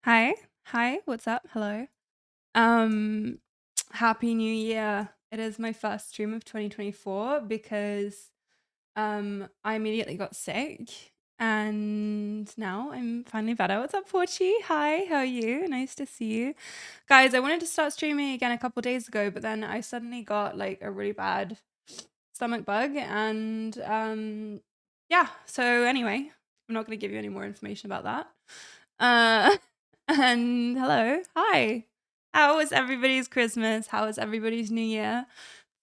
Hi. Hi, what's up? Hello. Um, Happy New Year. It is my first stream of 2024 because I immediately got sick and now I'm finally better. What's up, Porchi? Hi, how are you? Nice to see you. Guys, I wanted to start streaming again a couple days ago, but then I suddenly got like a really bad stomach bug and yeah, so anyway, I'm not going to give you any more information about that. Uh and hello. Hi. How was everybody's Christmas? How was everybody's New Year?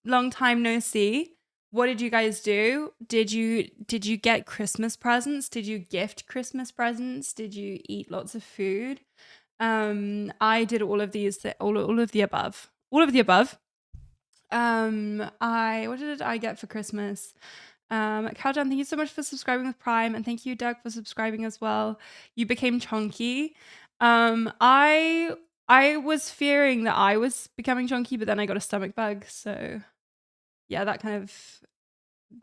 Long time no see. What did you guys do? Did you get Christmas presents? Did you gift Christmas presents? Did you eat lots of food? I did all of these all of the above. All of the above. I what did I get for Christmas? Cowdown, thank you so much for subscribing with Prime, and thank you, Doug, for subscribing as well. You became chunky. I was fearing that I was becoming chunky, but then I got a stomach bug, so yeah, that kind of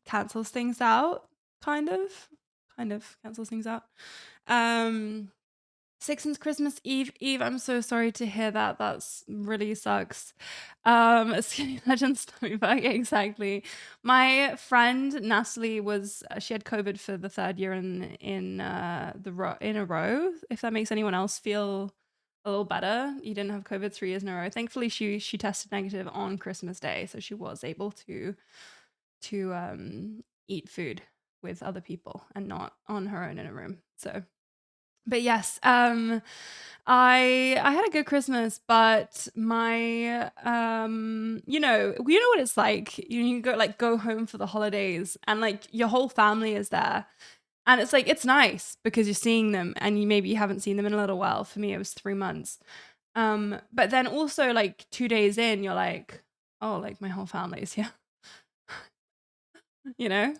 cancels things out. Kind of cancels things out. Um, Sixton's Christmas Eve. I'm so sorry to hear that. That's really sucks. Skinny Legend Stomach bug, exactly. My friend Natalie she had COVID for the third year in a row. If that makes anyone else feel a little better, you didn't have COVID 3 years in a row. Thankfully, she tested negative on Christmas Day, so she was able to eat food with other people and not on her own in a room. So but yes, I had a good Christmas, but my you know what it's like. You go home for the holidays and like your whole family is there. And it's like it's nice because you're seeing them and you haven't seen them in a little while. For me it was 3 months. But then also like 2 days in you're like, oh, like my whole family's here. You know?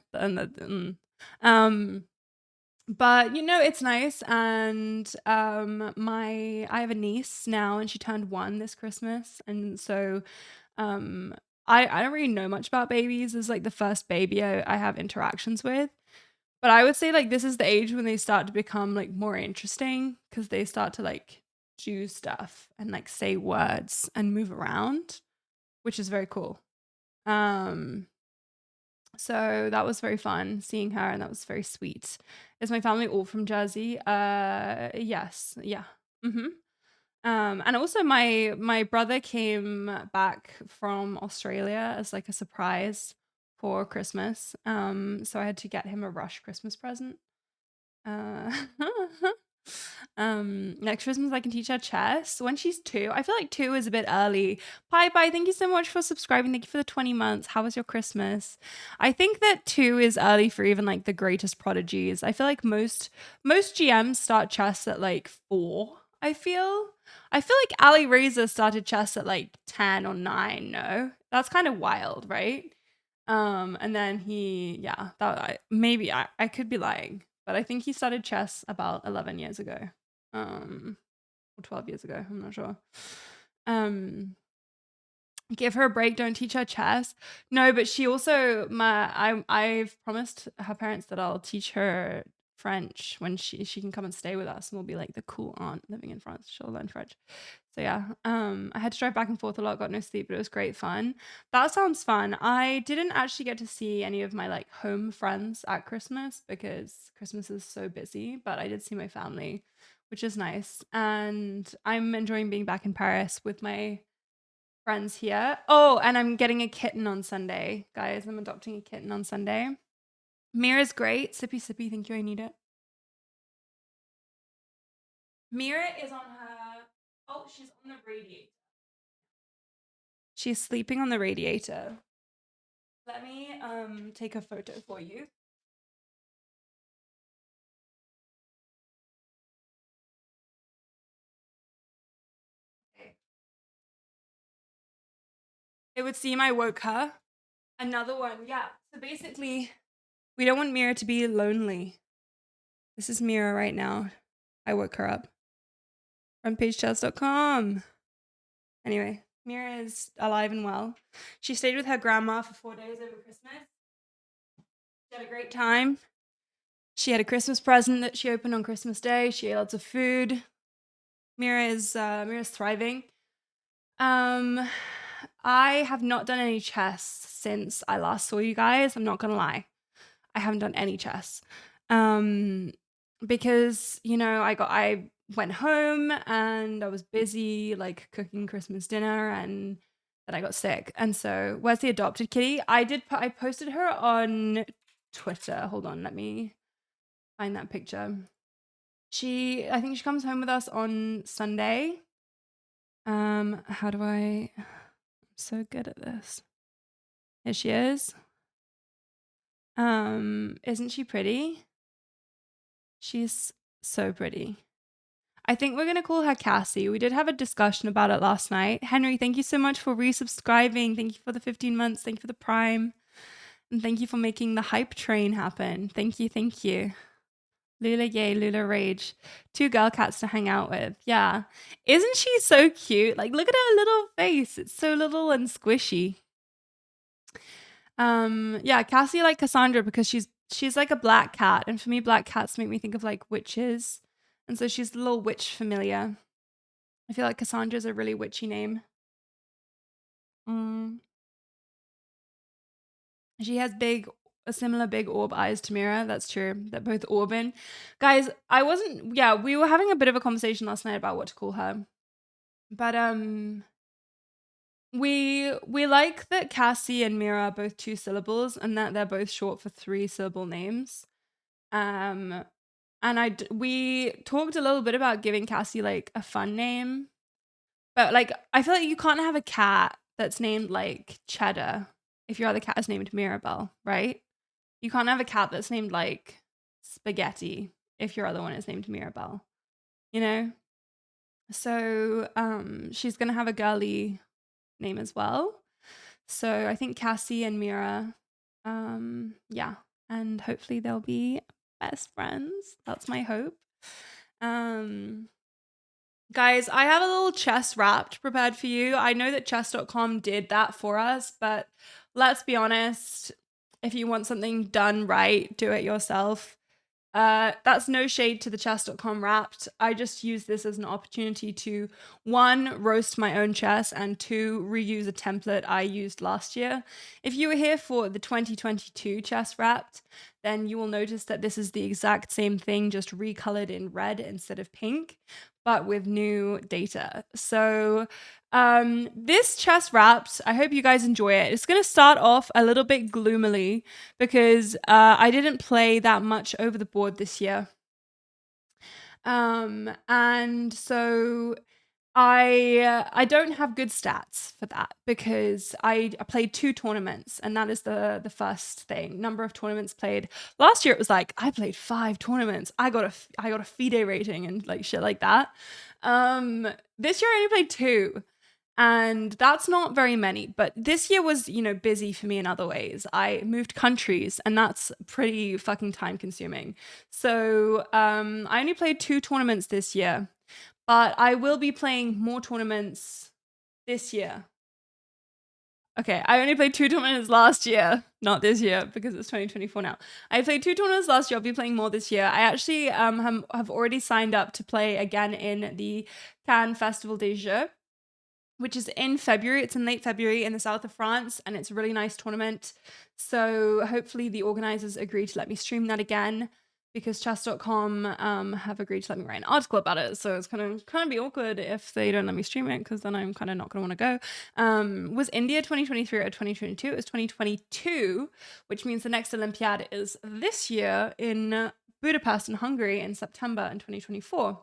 Um but it's nice, and my I have a niece now and she turned 1 this Christmas, and so um I don't really know much about babies. This is like the first baby I have interactions with. But I would say like this is the age when they start to become like more interesting because they start to like do stuff and like say words and move around, which is very cool. Um so that was very fun seeing her, and that was very sweet. Is my family all from Jersey? Yes, yeah. Mhm. And also my brother came back from Australia as like a surprise for Christmas. So I had to get him a rush Christmas present. Uh, Next Christmas I can teach her chess when she's 2. I feel like 2 is a bit early. Bye, thank you so much for subscribing. Thank you for the 20 months. How was your Christmas? I think that 2 is early for even like the greatest prodigies. I feel like most GMs start chess at like 4. I feel like Ali Reza started chess at like 10 or 9. No, that's kind of wild, right? And then yeah, maybe I could be lying, but I think he started chess about 11 years ago, or 12 years ago. I'm not sure. Um, Give her a break. Don't teach her chess. No, but she also I've promised her parents that I'll teach her French when she can come and stay with us, and we'll be like the cool aunt living in France. She'll learn French. So yeah, I had to drive back and forth a lot, got no sleep, but it was great fun. That sounds fun. I didn't actually get to see any of my like home friends at Christmas because Christmas is so busy, but I did see my family, which is nice. And I'm enjoying being back in Paris with my friends here. Oh, and I'm getting a kitten on Sunday, guys. I'm adopting a kitten on Sunday. Mira's great. Sippy sippy, thank you. I need it. Mira is on her. Oh, she's on the radiator. She's sleeping on the radiator. Let me take a photo for you. Okay. It would seem I woke her. Another one, yeah. So basically, we don't want Mira to be lonely. This is Mira right now. I woke her up. Frontpagechats.com. Anyway, Mira is alive and well. She stayed with her grandma for 4 days over Christmas. She had a great time. She had a Christmas present that she opened on Christmas Day. She ate lots of food. Mira's thriving. Um, I have not done any chess since I last saw you guys. I'm not gonna lie. I haven't done any chess. Um, because, I went home and I was busy like cooking Christmas dinner, and then I got sick. And so, where's the adopted kitty? I posted her on Twitter. Hold on, let me find that picture. I think she comes home with us on Sunday. How do I'm so good at this. Here she is. Isn't she pretty? She's so pretty. I think we're going to call her Cassie. We did have a discussion about it last night. Henry, thank you so much for resubscribing. Thank you for the 15 months. Thank you for the Prime. And thank you for making the hype train happen. Thank you. Thank you. Lula yay, Lula rage. 2 girl cats to hang out with. Yeah. Isn't she so cute? Like, look at her little face. It's so little and squishy. Yeah, Cassie like Cassandra because she's like a black cat, and for me black cats make me think of like witches. And so she's a little witch familiar. I feel like Cassandra's a really witchy name. She has similar big orb eyes to Mira. That's true. They're both Orban. Guys, we were having a bit of a conversation last night about what to call her. But we like that Cassie and Mira are both 2 syllables and that they're both short for 3-syllable names. And we talked a little bit about giving Cassie like a fun name. But like I feel like you can't have a cat that's named like Cheddar if your other cat is named Mirabelle, right? You can't have a cat that's named like Spaghetti if your other one is named Mirabelle, you know? So she's gonna have a girly name as well. So I think Cassie and Mira, yeah, and hopefully they'll be best friends. That's my hope. Guys, I have a little chess wrapped prepared for you. I know that chess.com did that for us, but let's be honest, if you want something done right, do it yourself. That's no shade to the chess.com wrapped. I just use this as an opportunity to 1, roast my own chess, and 2, reuse a template I used last year. If you were here for the 2022 chess wrapped, then you will notice that this is the exact same thing, just recolored in red instead of pink, but with new data. So this chess wrapped, I hope you guys enjoy it. It's going to start off a little bit gloomily because I didn't play that much over the board this year. And so I don't have good stats for that because I played 2 tournaments, and that is the first thing. Number of tournaments played. Last year it was like I played 5 tournaments. I got a FIDE rating and like shit like that. This year I only played 2. And that's not very many, but this year was, busy for me in other ways. I moved countries, and that's pretty fucking time consuming. So I only played 2 tournaments this year, but I will be playing more tournaments this year. Okay, I only played 2 tournaments last year, not this year, because it's 2024 now. I played 2 tournaments last year. I'll be playing more this year. I actually have already signed up to play again in the Cannes Festival des Jeux, which is in February. It's in late February in the south of France, and it's a really nice tournament. So hopefully the organizers agree to let me stream that again, because chess.com have agreed to let me write an article about it. So it's kind of be awkward if they don't let me stream it, because then I'm kind of not going to want to go. Was India 2023 or 2022? It was 2022, which means the next Olympiad is this year in Budapest in Hungary in September in 2024.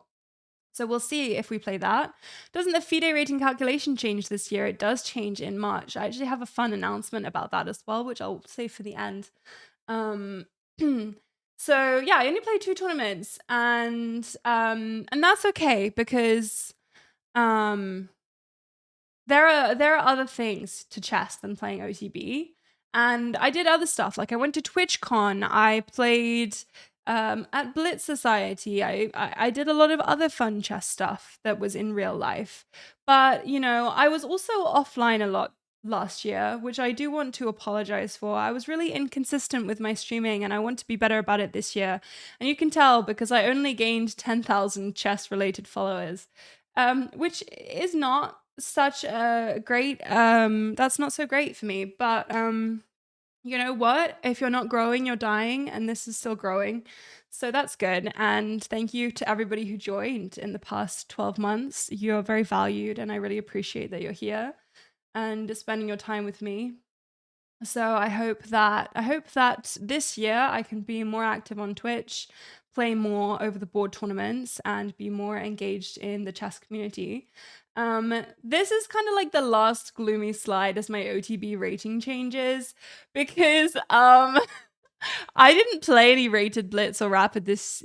So we'll see if we play that. Doesn't the FIDE rating calculation change this year? It does change in March. I actually have a fun announcement about that as well, which I'll save for the end. So yeah, I only played 2 tournaments, and that's okay because there are other things to chess than playing OTB. And I did other stuff. Like I went to TwitchCon. I played at Blitz Society. I did a lot of other fun chess stuff that was in real life. But, I was also offline a lot last year, which I do want to apologize for. I was really inconsistent with my streaming, and I want to be better about it this year. And you can tell because I only gained 10,000 chess related followers. which is not such a great that's not so great for me, but you know what? If you're not growing, you're dying, and this is still growing. So that's good. And thank you to everybody who joined in the past 12 months. You're very valued, and I really appreciate that you're here and spending your time with me. So I hope that this year I can be more active on Twitch, play more over the board tournaments, and be more engaged in the chess community. This is kind of like the last gloomy slide as my OTB rating changes because I didn't play any rated blitz or rapid this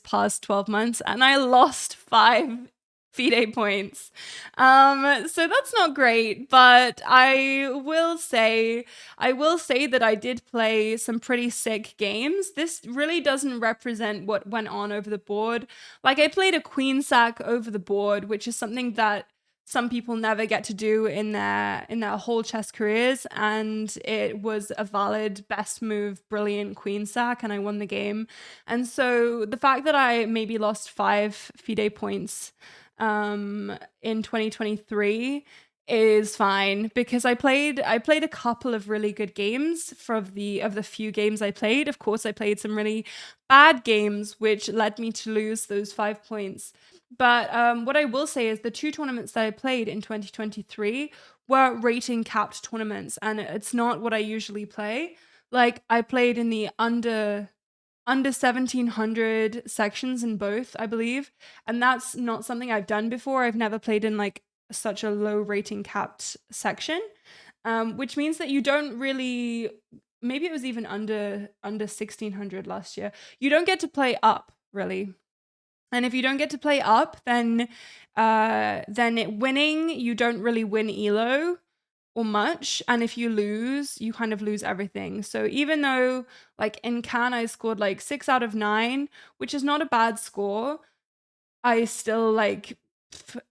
past 12 months, and I lost 5 FIDE points. So that's not great, but I will say that I did play some pretty sick games. This really doesn't represent what went on over the board. Like I played a queen sack over the board, which is something that some people never get to do in their whole chess careers, and it was a valid best move brilliant queen sack, and I won the game. And so the fact that I maybe lost 5 FIDE points in 2023 is fine because I played a couple of really good games of the few games I played. Of course, I played some really bad games which led me to lose those 5 points. But what I will say is the 2 tournaments that I played in 2023 were rating capped tournaments, and it's not what I usually play. Like I played in the under 1700 sections in both, I believe, and that's not something I've done before. I've never played in like such a low rating capped section, which means that you don't really. Maybe it was even under 1600 last year. You don't get to play up really. And if you don't get to play up, then winning, you don't really win elo or much. And if you lose, you kind of lose everything. So even though like in Cannes I scored like 6 out of 9, which is not a bad score, I still like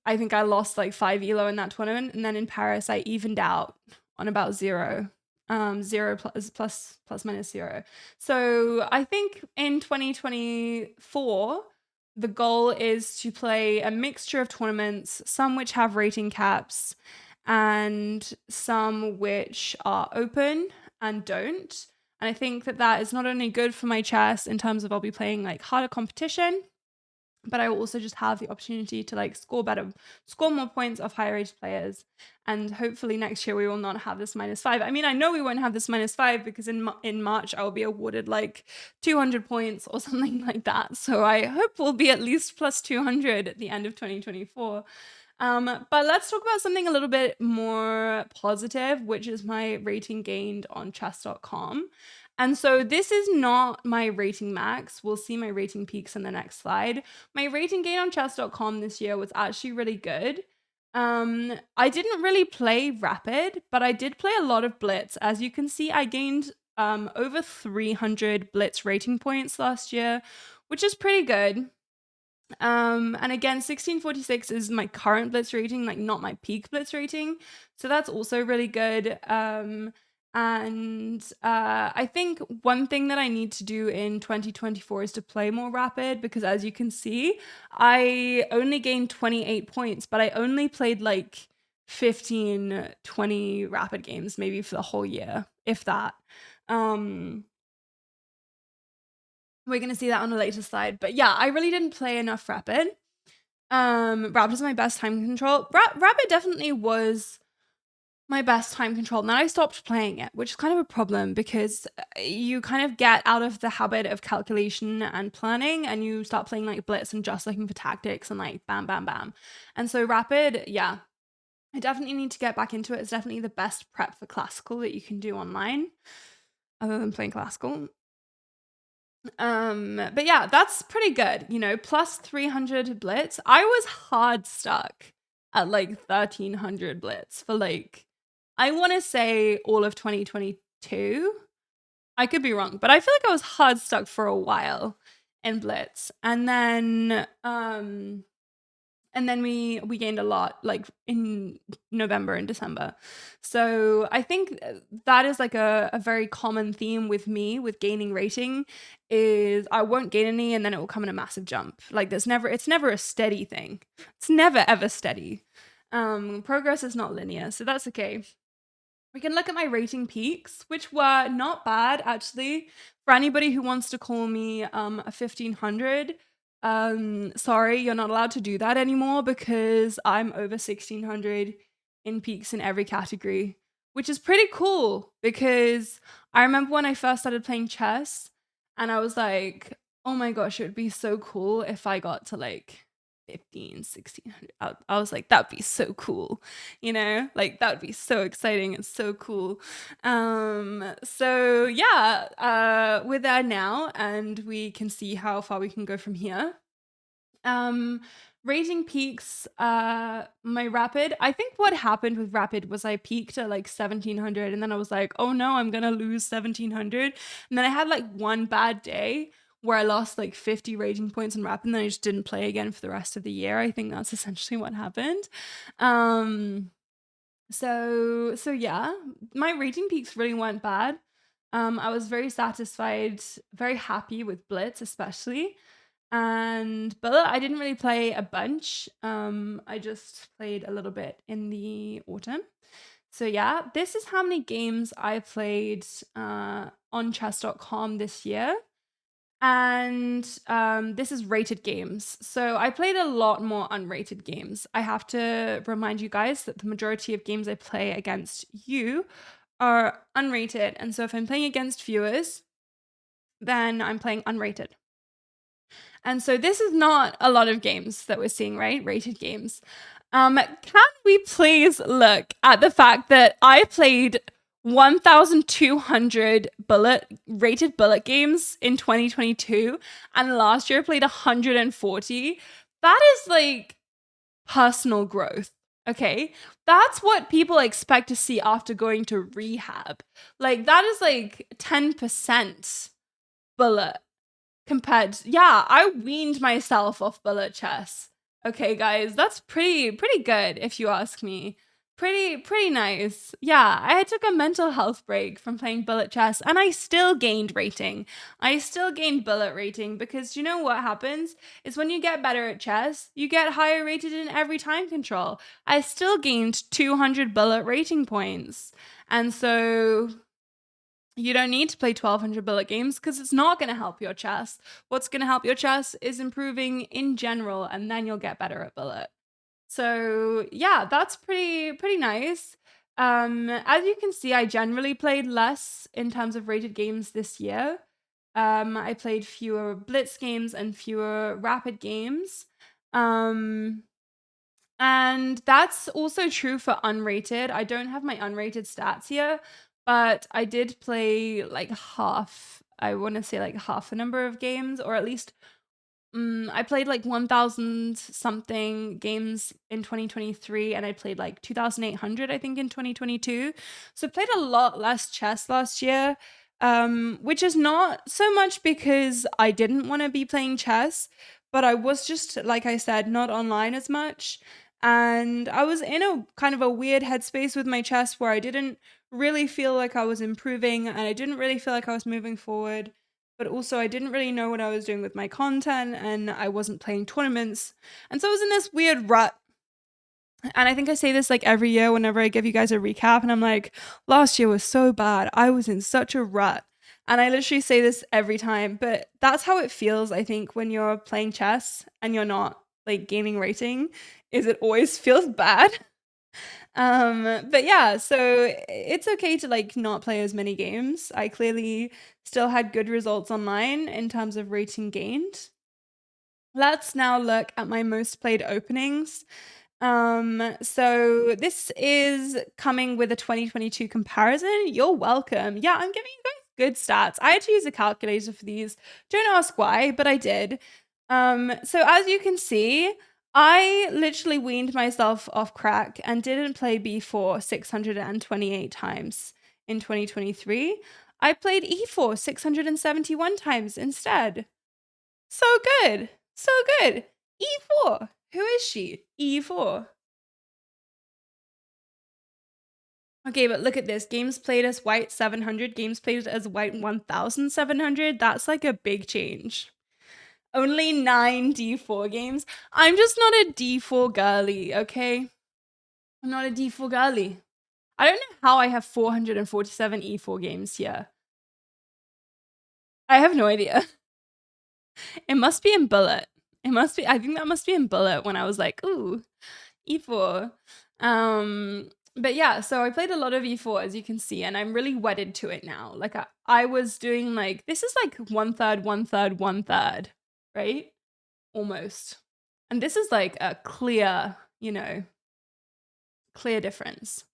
I think I lost like 5 elo in that tournament. And then in Paris I evened out on about 0. 0 plus minus 0. So I think in 2024 the goal is to play a mixture of tournaments, some which have rating caps and some which are open and don't. And I think that that is not only good for my chess in terms of I'll be playing like harder competition, but I will also just have the opportunity to like score more points of higher rated players. And hopefully next year we will not have this -5. I mean, I know we won't have this -5 because in March I will be awarded like 200 points or something like that. So I hope we'll be at least plus 200 at the end of 2024. But let's talk about something a little bit more positive, which is my rating gained on chess.com. And so this is not my rating max. We'll see my rating peaks in the next slide. My rating gain on chess.com this year was actually really good. I didn't really play rapid, but I did play a lot of blitz. As you can see, I gained over 300 blitz rating points last year, which is pretty good. And again, 1646 is my current blitz rating, like not my peak blitz rating. So that's also really good. I think one thing that I need to do in 2024 is to play more rapid because as you can see, I only gained 28 points, but I only played like 15, 20 rapid games maybe for the whole year, if that. We're going to see that on a later slide. But yeah, I really didn't play enough rapid. Rapid is my best time control. Rapid definitely was my best time control. And then I stopped playing it, which is kind of a problem because you kind of get out of the habit of calculation and planning and you start playing like blitz and just looking for tactics and like bam, bam, bam. And so rapid, yeah, I definitely need to get back into it. It's definitely the best prep for classical that you can do online other than playing classical. But yeah, that's pretty good, you know, plus 300 blitz. I was hard stuck at like 1300 blitz for like, I want to say all of 2022. I could be wrong, but I feel like I was hard stuck for a while in blitz. And then And then we gained a lot like in November and December. So I think that is like a very common theme with me with gaining rating is I won't gain any and then it will come in a massive jump. Like it's never a steady thing. It's never ever steady. Progress is not linear, so that's okay. We can look at my rating peaks, which were not bad actually. For anybody who wants to call me a 1500, sorry, you're not allowed to do that anymore because I'm over 1600 in peaks in every category, which is pretty cool because I remember when I first started playing chess and I was like, oh my gosh, it would be so cool if I got to like 15, 1600. I was like, that'd be so cool, you know, like that would be so exciting and so cool. So yeah, we're there now and we can see how far we can go from here. Rating peaks, my rapid, I think what happened with rapid was I peaked at like 1700 and then I was like, oh no, I'm gonna lose 1700. And then I had like one bad day where I lost like 50 rating points in rapid and then I just didn't play again for the rest of the year. I think that's essentially what happened. So yeah, my rating peaks really weren't bad. I was very satisfied, very happy with Blitz especially. And Bullet, I didn't really play a bunch. I just played a little bit in the autumn. So yeah, this is how many games I played on chess.com this year. And this is rated games. So I played a lot more unrated games. I have to remind you guys that the majority of games I play against you are unrated. And so if I'm playing against viewers, then I'm playing unrated. And so this is not a lot of games that we're seeing, right? Rated games. Can we please look at the fact that I played 1,200 rated bullet games in 2022 and last year I played 140? That is like personal growth. Okay. That's what people expect to see after going to rehab. Like that is like 10% bullet yeah, I weaned myself off bullet chess. Okay, guys, that's pretty good if you ask me. Pretty nice. Yeah, I took a mental health break from playing bullet chess and I still gained rating. I still gained bullet rating because you know what happens is when you get better at chess, you get higher rated in every time control. I still gained 200 bullet rating points. And so you don't need to play 1,200 bullet games because it's not going to help your chess. What's going to help your chess is improving in general, and then you'll get better at bullet. So yeah, that's pretty nice. As you can see, I generally played less in terms of rated games this year. I played fewer blitz games and fewer rapid games. And that's also true for unrated. I don't have my unrated stats here, but I did play like I want to say like half the number of games, or at least I played like 1,000 something games in 2023, and I played like 2,800, I think, in 2022. So I played a lot less chess last year, which is not so much because I didn't want to be playing chess, but I was just, like I said, not online as much. And I was in a kind of a weird headspace with my chess where I didn't really feel like I was improving and I didn't really feel like I was moving forward. But also, I didn't really know what I was doing with my content and I wasn't playing tournaments. And so I was in this weird rut. And I think I say this like every year whenever I give you guys a recap. And I'm like, last year was so bad. I was in such a rut. And I literally say this every time. But that's how it feels, I think, when you're playing chess and you're not like gaining rating, is it always feels bad. But yeah, so it's okay to like not play as many games. I clearly still had good results online in terms of rating gained. Let's now look at my most played openings. So this is coming with a 2022 comparison. You're welcome. Yeah, I'm giving you guys good stats. I had to use a calculator for these. Don't ask why, but I did. So as you can see, I literally weaned myself off crack and didn't play b4 628 times in 2023. I played e4 671 times instead. So good. So good. e4 Who is she? E4. Okay, but look at this. Games played as white 700, games played as white 1700. That's like a big change. Only 9 D4 games. I'm just not a D4 girly, okay? I'm not a D4 girly. I don't know how I have 447 E4 games here. I have no idea. It must be in Bullet. It must be, I think that must be in Bullet when I was like, ooh, E4. But yeah, so I played a lot of E4 as you can see, and I'm really wedded to it now. Like I was doing like, this is like 1/3, 1/3, 1/3, right? Almost. And this is like a clear, clear difference.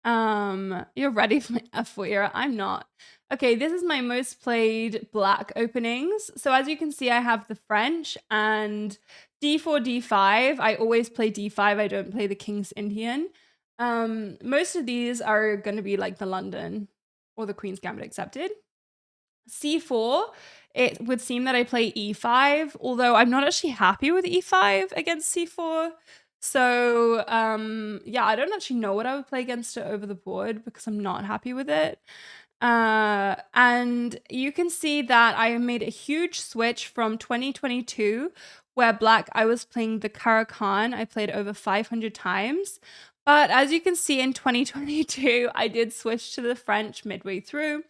You're ready for my F4 era. I'm not. Okay, this is my most played black openings. So as you can see, I have the French and D4, D5. I always play D5. I don't play the King's Indian. Most of these are going to be like the London or the Queen's Gambit accepted. C4, it would seem that I play E5, although I'm not actually happy with E5 against C4. So yeah, I don't actually know what I would play against it over the board because I'm not happy with it. And you can see that I made a huge switch from 2022, where black, I was playing the Caracan. I played over 500 times. But as you can see in 2022, I did switch to the French midway through,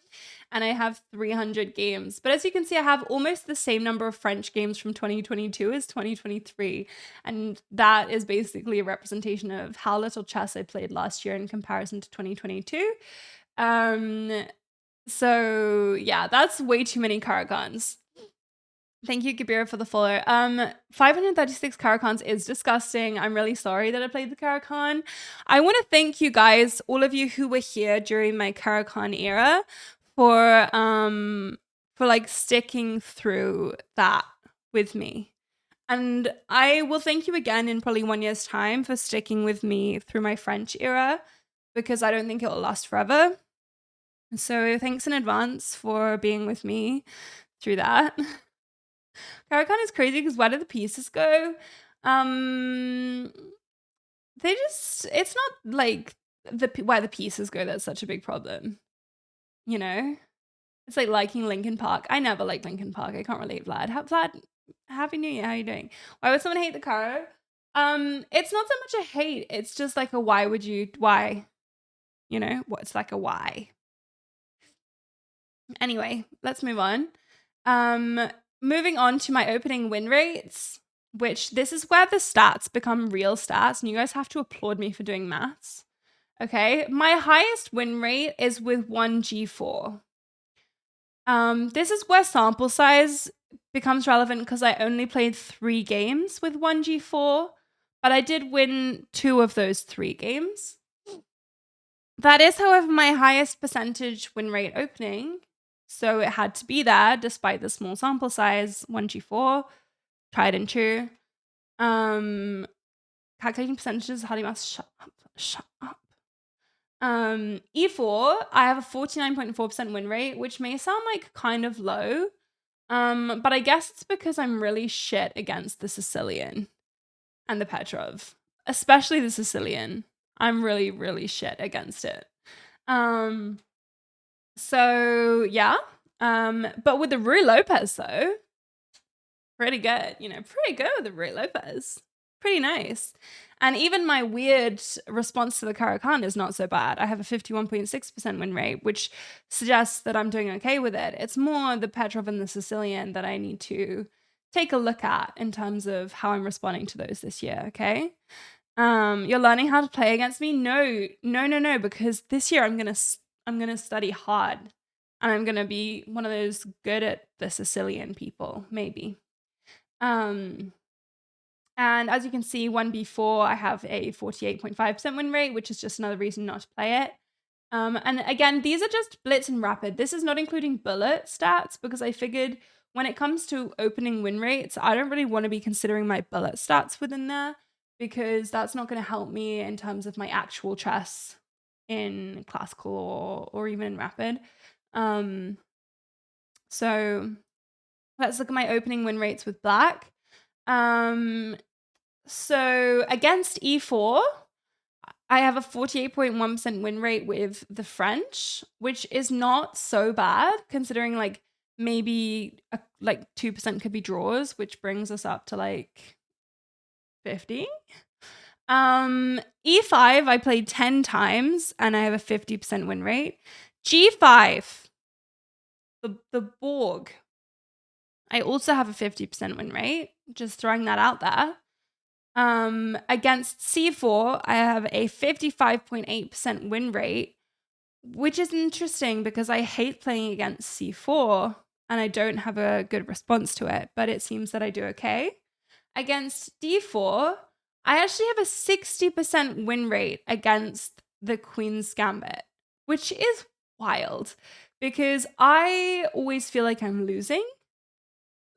and I have 300 games. But as you can see, I have almost the same number of French games from 2022 as 2023. And that is basically a representation of how little chess I played last year in comparison to 2022. So yeah, that's way too many Caracons. Thank you, Kabira, for the follow. 536 Caracons is disgusting. I'm really sorry that I played the Caracan. I want to thank you guys, all of you who were here during my Caracan era, for like sticking through that with me. And I will thank you again in probably 1 year's time for sticking with me through my French era, because I don't think it will last forever. So thanks in advance for being with me through that. Caracan is crazy because where do the pieces go? They just, it's not like where the pieces go that's such a big problem. You know? It's like liking Linkin Park. I never liked Linkin Park. I can't relate, Vlad. Vlad, Happy New Year. How are you doing? Why would someone hate the car? It's not so much a hate. It's just like a why? You know? It's like a why. Anyway, let's move on. Moving on to my opening win rates, which this is where the stats become real stats, and you guys have to applaud me for doing maths. Okay, my highest win rate is with 1G4. This is where sample size becomes relevant because I only played 3 games with 1G4, but I did win 2 of those 3 games. That is, however, my highest percentage win rate opening. So it had to be there despite the small sample size. 1G4, tried and true. Calculating percentages, how do you must shut up. E4, I have a 49.4% win rate, which may sound like kind of low. But I guess it's because I'm really shit against the Sicilian and the Petrov, especially the Sicilian. I'm really, really shit against it. So yeah. But with the Rui Lopez though, pretty good, pretty good with the Rui Lopez. Pretty nice. And even my weird response to the Caracan is not so bad. I have a 51.6% win rate, which suggests that I'm doing okay with it. It's more the Petrov and the Sicilian that I need to take a look at in terms of how I'm responding to those this year, okay? You're learning how to play against me? No, because this year I'm gonna study hard, and I'm gonna be one of those good at the Sicilian people, maybe. And as you can see, 1B4, I have a 48.5% win rate, which is just another reason not to play it. And again, these are just blitz and rapid. This is not including bullet stats because I figured when it comes to opening win rates, I don't really want to be considering my bullet stats within there because that's not going to help me in terms of my actual chess in classical or even in rapid. So let's look at my opening win rates with black. So against e4, I have a 48.1% win rate with the French, which is not so bad considering like maybe like 2% could be draws, which brings us up to like 50. E5 I played 10 times and I have a 50% win rate. G5, the Borg, I also have a 50% win rate. Just throwing that out there. Against C4, I have a 55.8% win rate, which is interesting because I hate playing against C4 and I don't have a good response to it, but it seems that I do okay. Against D4, I actually have a 60% win rate against the Queen's Gambit, which is wild because I always feel like I'm losing.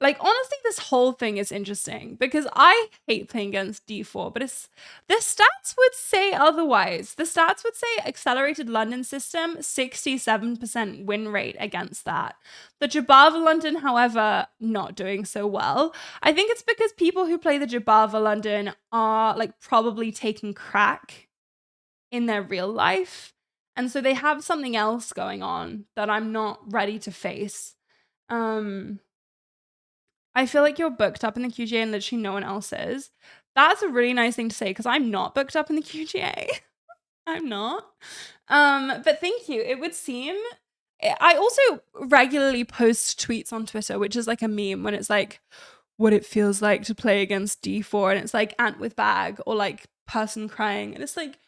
Like, honestly, this whole thing is interesting because I hate playing against D4, but the stats would say otherwise. The stats would say accelerated London system, 67% win rate against that. The Jabava London, however, not doing so well. I think it's because people who play the Jabava London are like probably taking crack in their real life. And so they have something else going on that I'm not ready to face. I feel like you're booked up in the QGA and literally no one else is. That's a really nice thing to say because I'm not booked up in the QGA. I'm not. But thank you. It would seem I also regularly post tweets on Twitter, which is like a meme when it's like what it feels like to play against D4 and it's like ant with bag or like person crying. And it's like,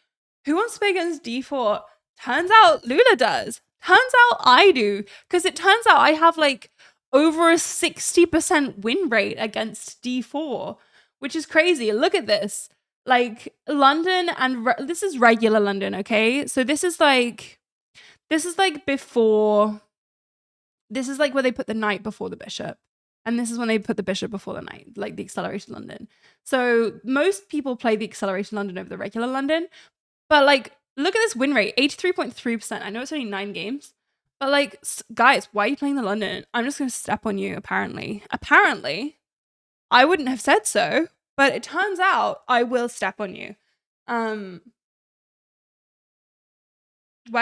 who wants to play against D4? Turns out Lula does. Turns out I do. Because it turns out I have like over a 60% win rate against D4, which is crazy. Look at this. Like London and this is regular London, okay? So this is like before, this is like where they put the knight before the bishop. And this is when they put the bishop before the knight, like the accelerated London. So most people play the accelerated London over the regular London. But like, look at this win rate, 83.3%. I know it's only 9 games. But like, guys, why are you playing the London? I'm just going to step on you, apparently. Apparently, I wouldn't have said so. But it turns out I will step on you. Where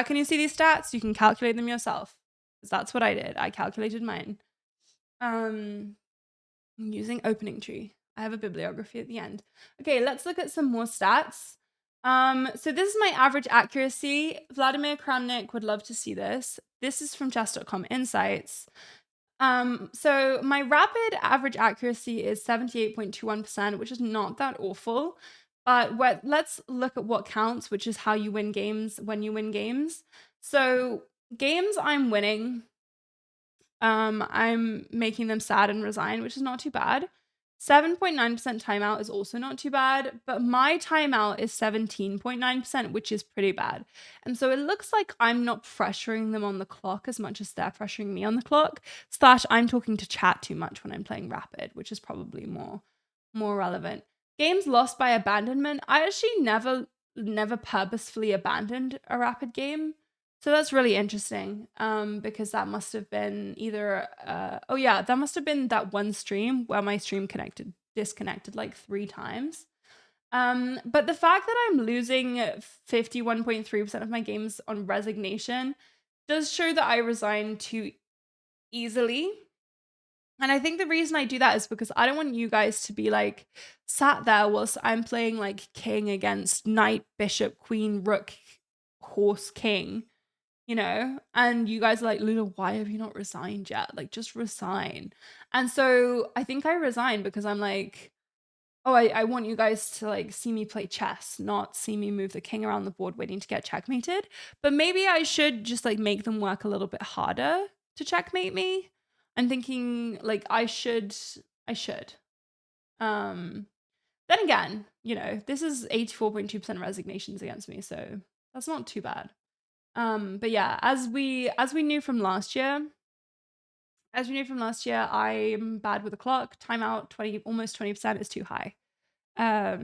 can you see these stats? You can calculate them yourself. Because that's what I did. I calculated mine. I'm using opening tree. I have a bibliography at the end. Okay, let's look at some more stats. So this is my average accuracy. Vladimir Kramnik would love to see this. This is from chess.com Insights. So my rapid average accuracy is 78.21%, which is not that awful. But let's look at what counts, which is how you win games when you win games. So games I'm winning, I'm making them sad and resign, which is not too bad. 7.9% timeout is also not too bad, but my timeout is 17.9%, which is pretty bad. And so it looks like I'm not pressuring them on the clock as much as they're pressuring me on the clock, / I'm talking to chat too much when I'm playing rapid, which is probably more relevant. Games lost by abandonment. I actually never purposefully abandoned a rapid game. So that's really interesting, because that must have been either, that must have been that one stream where my stream disconnected like 3 times. But the fact that I'm losing 51.3% of my games on resignation does show that I resign too easily. And I think the reason I do that is because I don't want you guys to be like sat there whilst I'm playing like king against knight, bishop, queen, rook, horse, king. You know, and you guys are like, Luna, why have you not resigned yet? Like, just resign. And so I think I resigned because I'm like, oh, I want you guys to like see me play chess, not see me move the king around the board waiting to get checkmated. But maybe I should just like make them work a little bit harder to checkmate me. I'm thinking like I should. Then again, you know, this is 84.2% resignations against me, so that's not too bad. But yeah, as we knew from last year, I'm bad with the clock. Timeout, almost 20% is too high. Yeah.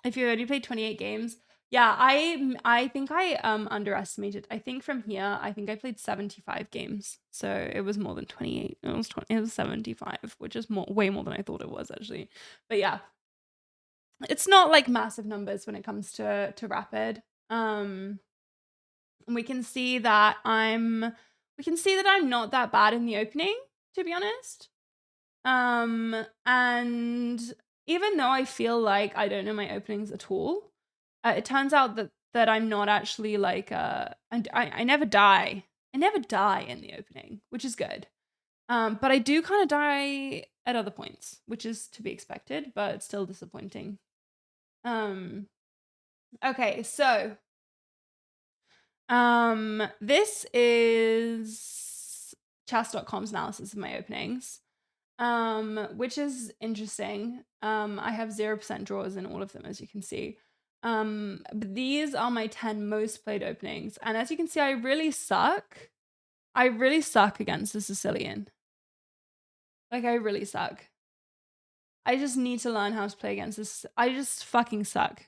If you only played 28 games, Yeah, I think I underestimated. I think from here, I think I played 75 games. So it was more than 28. It was 20, it was 75, which is way more than I thought it was actually. But yeah, it's not like massive numbers when it comes to rapid. We can see that I'm not that bad in the opening, to be honest. And even though I feel like I don't know my openings at all, it turns out that I'm not actually like I never die. I never die in the opening, which is good. But I do kind of die at other points, which is to be expected, but still disappointing. Okay, so this is chess.com's analysis of my openings. Which is interesting. I have 0% draws in all of them, as you can see. But these are my 10 most played openings. And as you can see, I really suck. I really suck against the Sicilian. Like, I really suck. I just need to learn how to play against this. I just fucking suck.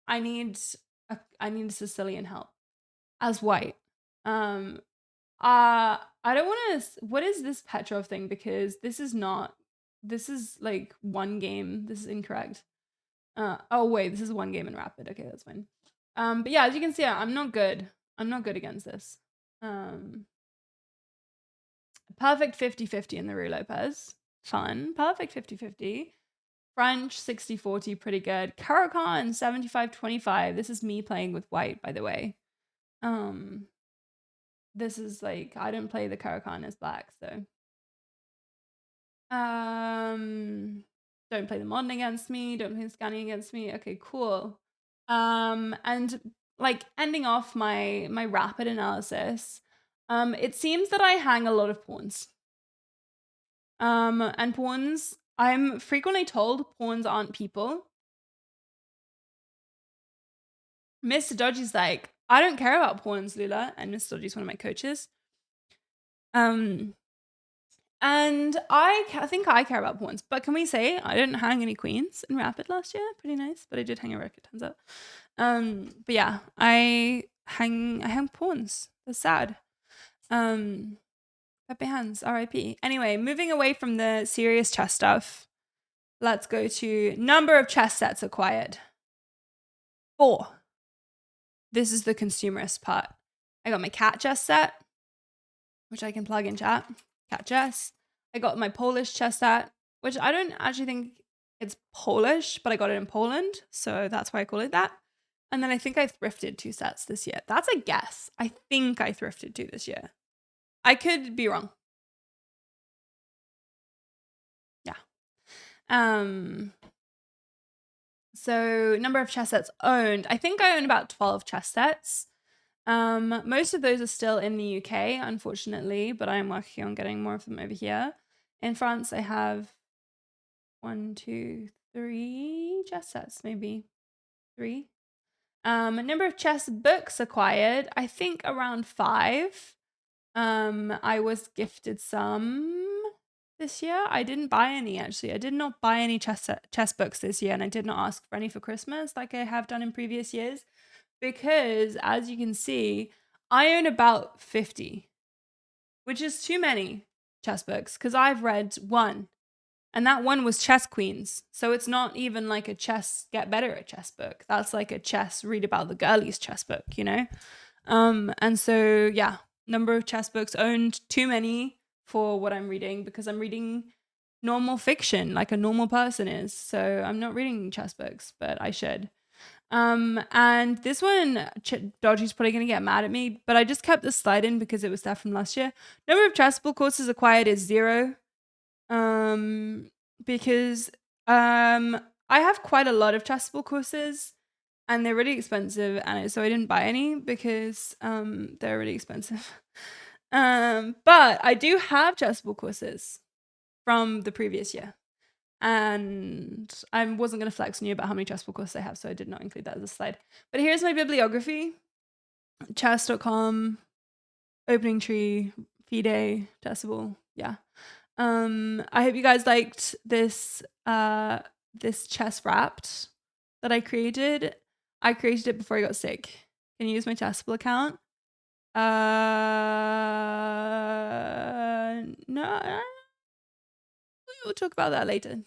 I need a Sicilian help as white. I don't want to. What is this Petrov thing? Because this is not. This is like one game. This is incorrect. Oh wait, this is one game in rapid. Okay, that's fine. But yeah, as you can see, I'm not good. I'm not good against this. Perfect 50-50 in the Rue Lopez. Fun. Perfect 50-50. French 60-40, pretty good. Caracan 75-25. This is me playing with white, by the way. This is like I don't play the Caracan as black, so don't play the modern against me, don't play the scanning against me. Okay, cool. And like ending off my rapid analysis, it seems that I hang a lot of pawns. And pawns, I'm frequently told pawns aren't people. Mr. Dodgy's like, I don't care about pawns, Lula, and Mr. Dodgy's one of my coaches. And I think I care about pawns, but can we say I didn't hang any queens in rapid last year? Pretty nice, but I did hang a rook, it turns out. But yeah, I hang pawns. That's sad. Pepe hands, R.I.P. Anyway, moving away from the serious chess stuff, let's go to number of chess sets acquired. 4. This is the consumerist part. I got my cat chess set, which I can plug in chat. Cat chess. I got my Polish chess set, which I don't actually think it's Polish, but I got it in Poland, so that's why I call it that. And then I think I thrifted 2 sets this year. That's a guess. I think I thrifted 2 this year. I could be wrong. Yeah. So number of chess sets owned. I think I own about 12 chess sets. Most of those are still in the UK, unfortunately, but I am working on getting more of them over here. In France, I have 1, 2, 3 chess sets, maybe 3. Number of chess books acquired, I think around 5. I was gifted some this year. I didn't buy any, actually. I did not buy any chess books this year, and I did not ask for any for Christmas like I have done in previous years. Because, as you can see, I own about 50, which is too many chess books because I've read 1, and that 1 was Chess Queens. So it's not even like a chess get better at chess book. That's like a chess read about the girlies chess book, you know? And so, yeah, number of chess books owned, too many for what I'm reading because I'm reading normal fiction like a normal person is. So I'm not reading chess books, but I should. And this one, Dodgy's probably going to get mad at me, but I just kept this slide in because it was there from last year. Number of chessable courses acquired is 0. Because I have quite a lot of chessable courses and they're really expensive, and so I didn't buy any because they're really expensive. But I do have chessable courses from the previous year. And I wasn't going to flex on you about how many chessable courses I have, so I did not include that as a slide. But here's my bibliography. Chess.com, Opening Tree, FIDE, Chessable. Yeah. I hope you guys liked this this chess wrapped that I created. I created it before I got sick. Can you use my Chessable account? No. We'll talk about that later.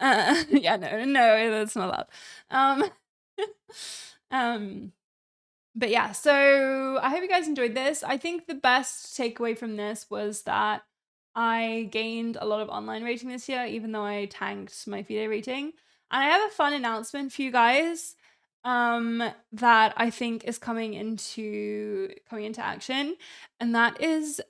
Yeah, no, that's not allowed. But yeah, so I hope you guys enjoyed this. I think the best takeaway from this was that I gained a lot of online rating this year, even though I tanked my FIDE rating. And I have a fun announcement for you guys that I think is coming into action, and that is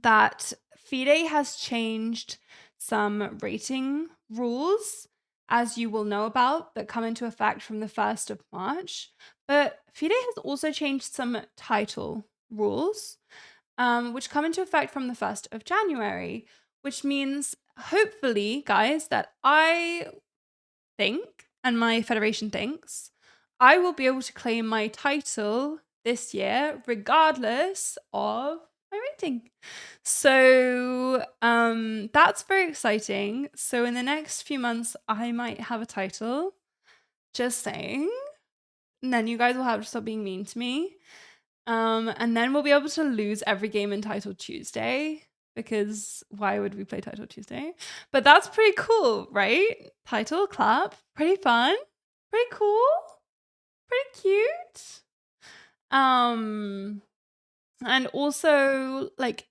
that FIDE has changed some rating rules, as you will know about, that come into effect from the 1st of March. But FIDE has also changed some title rules, which come into effect from the 1st of January, which means, hopefully, guys, that I think, and my federation thinks, I will be able to claim my title this year, regardless of my rating. So that's very exciting. So in the next few months, I might have a title. Just saying. And then you guys will have to stop being mean to me. And then we'll be able to lose every game in Title Tuesday, because why would we play Title Tuesday? But that's pretty cool, right? Title clap, pretty fun, pretty cool, pretty cute. And also, like,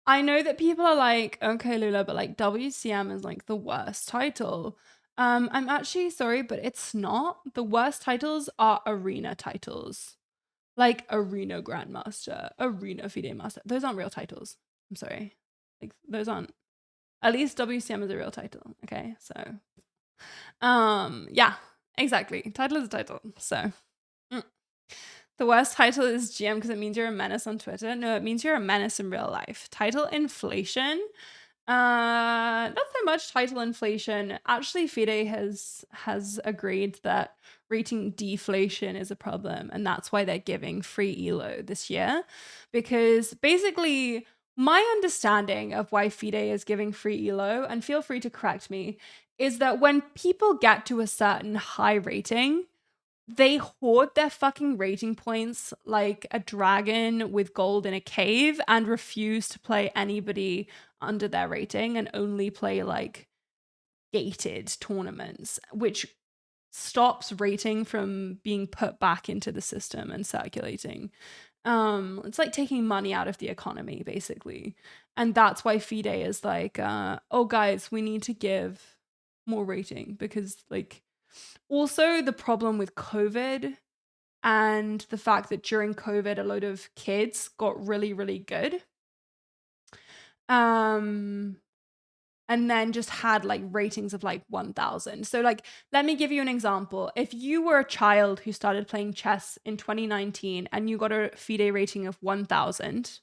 I know that people are like, okay, Lula, but like WCM is like the worst title. I'm actually sorry, but it's not. The worst titles are arena titles. Like Arena Grandmaster, Arena FIDE Master. Those aren't real titles. I'm sorry. Like, those aren't. At least WCM is a real title. Okay, so yeah, exactly. Title is a title. So the worst title is GM because it means you're a menace on Twitter. No, it means you're a menace in real life. Title inflation. Not so much title inflation. Actually, FIDE has agreed that rating deflation is a problem, and that's why they're giving free ELO this year. Because basically, my understanding of why FIDE is giving free ELO, and feel free to correct me, is that when people get to a certain high rating, they hoard their fucking rating points like a dragon with gold in a cave and refuse to play anybody under their rating and only play like gated tournaments, which stops rating from being put back into the system and circulating. It's like taking money out of the economy, basically. And that's why FIDE is like, oh guys, we need to give more rating, because like, also the problem with COVID and the fact that during COVID a load of kids got really, really good. And then just had like ratings of like 1,000. So like, let me give you an example. If you were a child who started playing chess in 2019 and you got a FIDE rating of 1,000,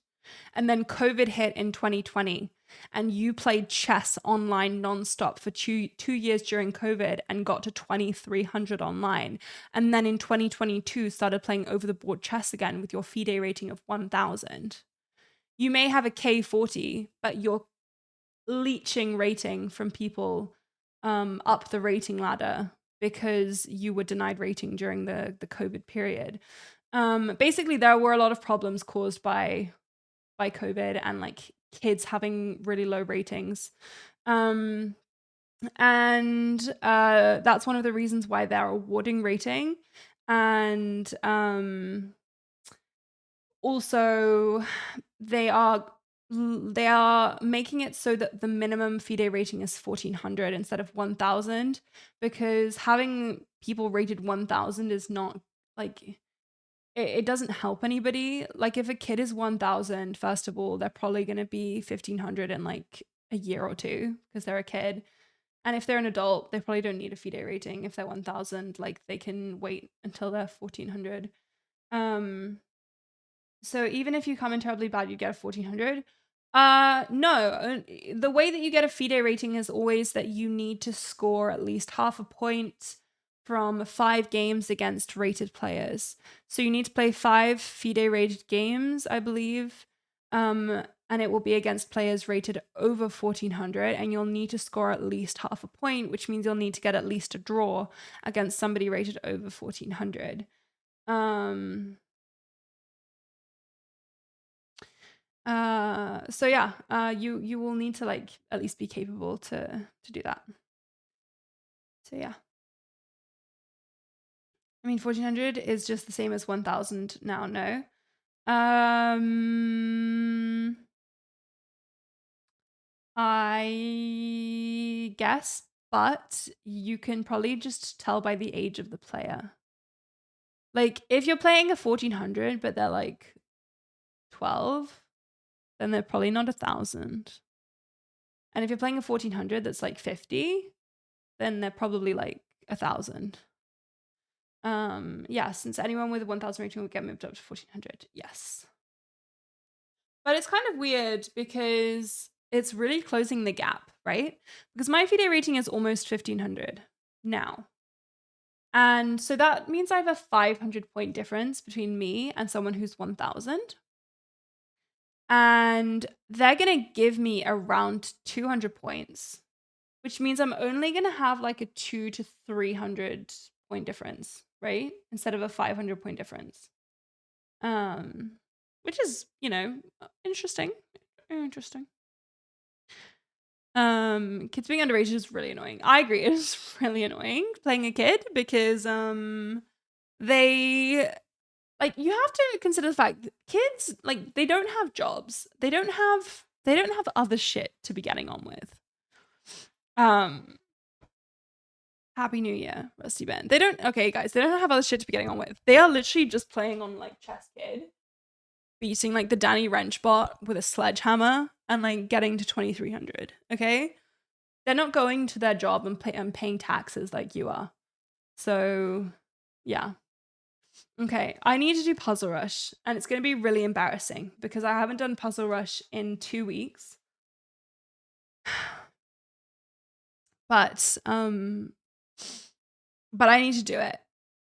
and then COVID hit in 2020, and you played chess online nonstop for two years during COVID and got to 2,300 online, and then in 2022 started playing over the board chess again with your FIDE rating of 1,000. You may have a K40, but you're leeching rating from people up the rating ladder because you were denied rating during the COVID period. Basically, there were a lot of problems caused by COVID and like kids having really low ratings. And that's one of the reasons why they're awarding rating. And also they are making it so that the minimum FIDE rating is 1,400 instead of 1,000, because having people rated 1,000 is not like, it doesn't help anybody. Like, if a kid is 1,000, first of all, they're probably going to be 1,500 in like a year or two because they're a kid. And if they're an adult, they probably don't need a FIDE rating. If they're 1,000, like, they can wait until they're 1,400. So even if you come in terribly bad, you get a 1,400. No, the way that you get a FIDE rating is always that you need to score at least half a point from 5 games against rated players. So you need to play 5 FIDE rated games, I believe, And it will be against players rated over 1400, and you'll need to score at least half a point, which means you'll need to get at least a draw against somebody rated over 1400. So yeah, you will need to like at least be capable to do that. So yeah. I mean, 1400 is just the same as 1000 now, no? I guess, but you can probably just tell by the age of the player. Like, if you're playing a 1400, but they're like 12, then they're probably not 1000. And if you're playing a 1400 that's like 50, then they're probably like 1000. Yeah, since anyone with 1000 rating will get moved up to 1400. Yes. But it's kind of weird because it's really closing the gap, right? Because my FIDE rating is almost 1500 now. And so that means I have a 500 point difference between me and someone who's 1000. And they're going to give me around 200 points, which means I'm only going to have like a 2 to 300 point difference, right? Instead of a 500 point difference. Which is, you know, interesting. Interesting. Kids being underage is really annoying. I agree, it's really annoying playing a kid because they like you have to consider the fact that kids like they don't have jobs. They don't have other shit to be getting on with. Happy New Year, Rusty Ben. They don't okay, guys, they don't have other shit to be getting on with. They are literally just playing on like Chess Kid, beating like the Danny Wrench bot with a sledgehammer and like getting to 2300. Okay? They're not going to their job and paying taxes like you are. So, yeah. Okay, I need to do Puzzle Rush, and it's going to be really embarrassing because I haven't done Puzzle Rush in 2 weeks. But I need to do it.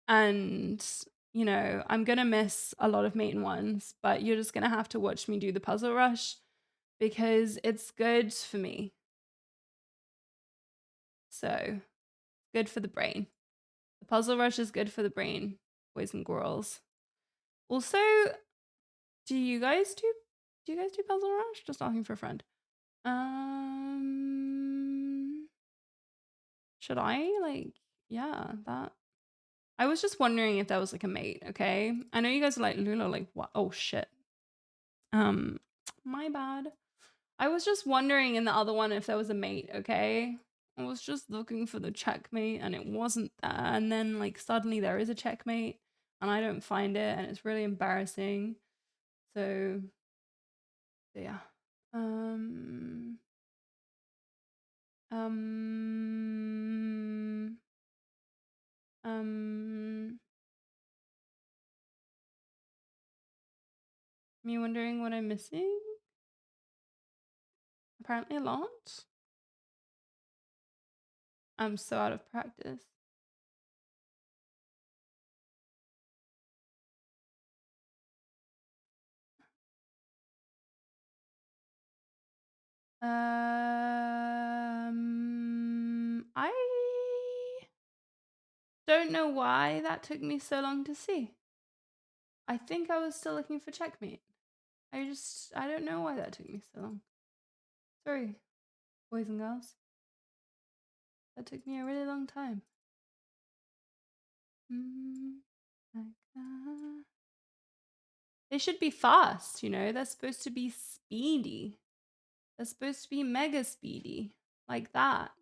And you know, I'm going to miss a lot of Mate in Ones, but you're just going to have to watch me do the Puzzle Rush because it's good for me. So, good for the brain. The Puzzle Rush is good for the brain, boys and girls. Also, do you guys do Puzzle Rush? Just asking for a friend. Should I like yeah, that I was just wondering if that was like a mate, okay? I know you guys are like Lula, like what oh shit. My bad. I was just wondering in the other one if there was a mate, okay? I was just looking for the checkmate and it wasn't there. And then like suddenly there is a checkmate and I don't find it and it's really embarrassing. So yeah. Um me wondering what I'm missing? Apparently a lot. I'm so out of practice. I don't know why that took me so long to see. I think I was still looking for checkmate. I don't know why that took me so long. Sorry, boys and girls. That took me a really long time. They should be fast, you know? They're supposed to be speedy. They're supposed to be mega speedy. Like that.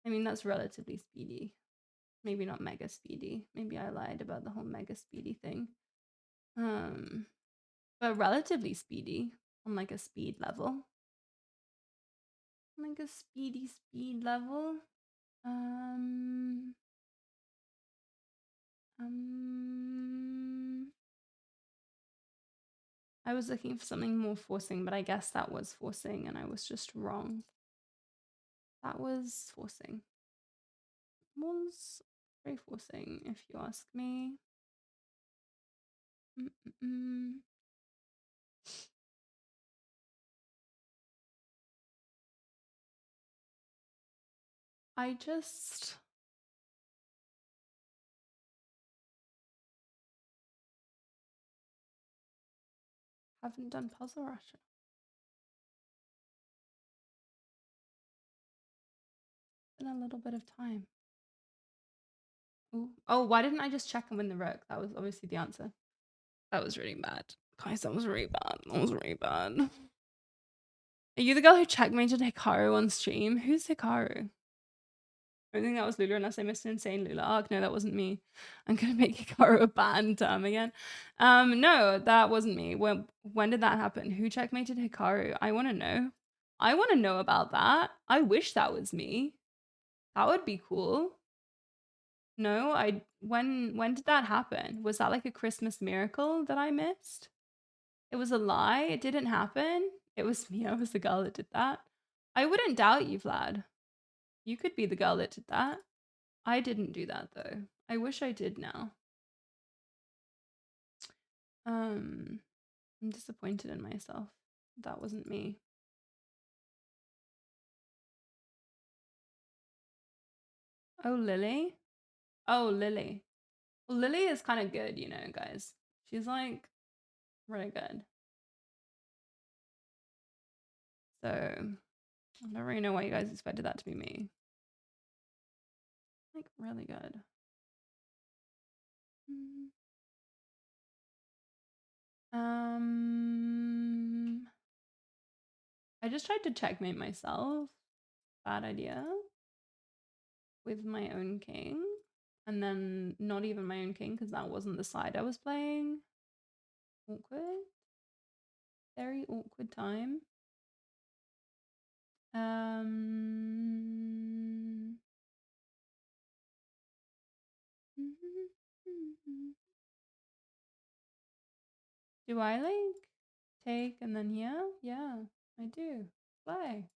I mean, that's relatively speedy. Maybe not mega speedy. Maybe I lied about the whole mega speedy thing. But relatively speedy on like a speed level. Like a speed level. I was looking for something more forcing, but I guess that was forcing and I was just wrong. That was forcing. Was very forcing, if you ask me. I just haven't done Puzzle Rush. In a little bit of time. Ooh. Oh, why didn't I just check and win the rook? That was obviously the answer. That was really bad. Guys, that was really bad. That was really bad. Are you the girl who checkmated Hikaru on stream? Who's Hikaru? I think that was Lula unless I missed an insane Lula arc. No, that wasn't me. I'm gonna make Hikaru a banned term again. No, that wasn't me. When did that happen? Who checkmated Hikaru? I wanna know. I wanna know about that. I wish that was me. That would be cool. No, when did that happen? Was that like a Christmas miracle that I missed? It was a lie. It didn't happen. It was me. I was the girl that did that. I wouldn't doubt you, Vlad. You could be the girl that did that. I didn't do that though. I wish I did now. I'm disappointed in myself. That wasn't me. Oh, Lily? Oh, Lily. Well, Lily is kind of good, you know, guys. She's like really good. So I don't really know why you guys expected that to be me. Like really good. I just tried to checkmate myself. Bad idea. With my own king. And then not even my own king because that wasn't the side I was playing. Awkward. Very awkward time. Do I like take and then here? Yeah, I do. Play.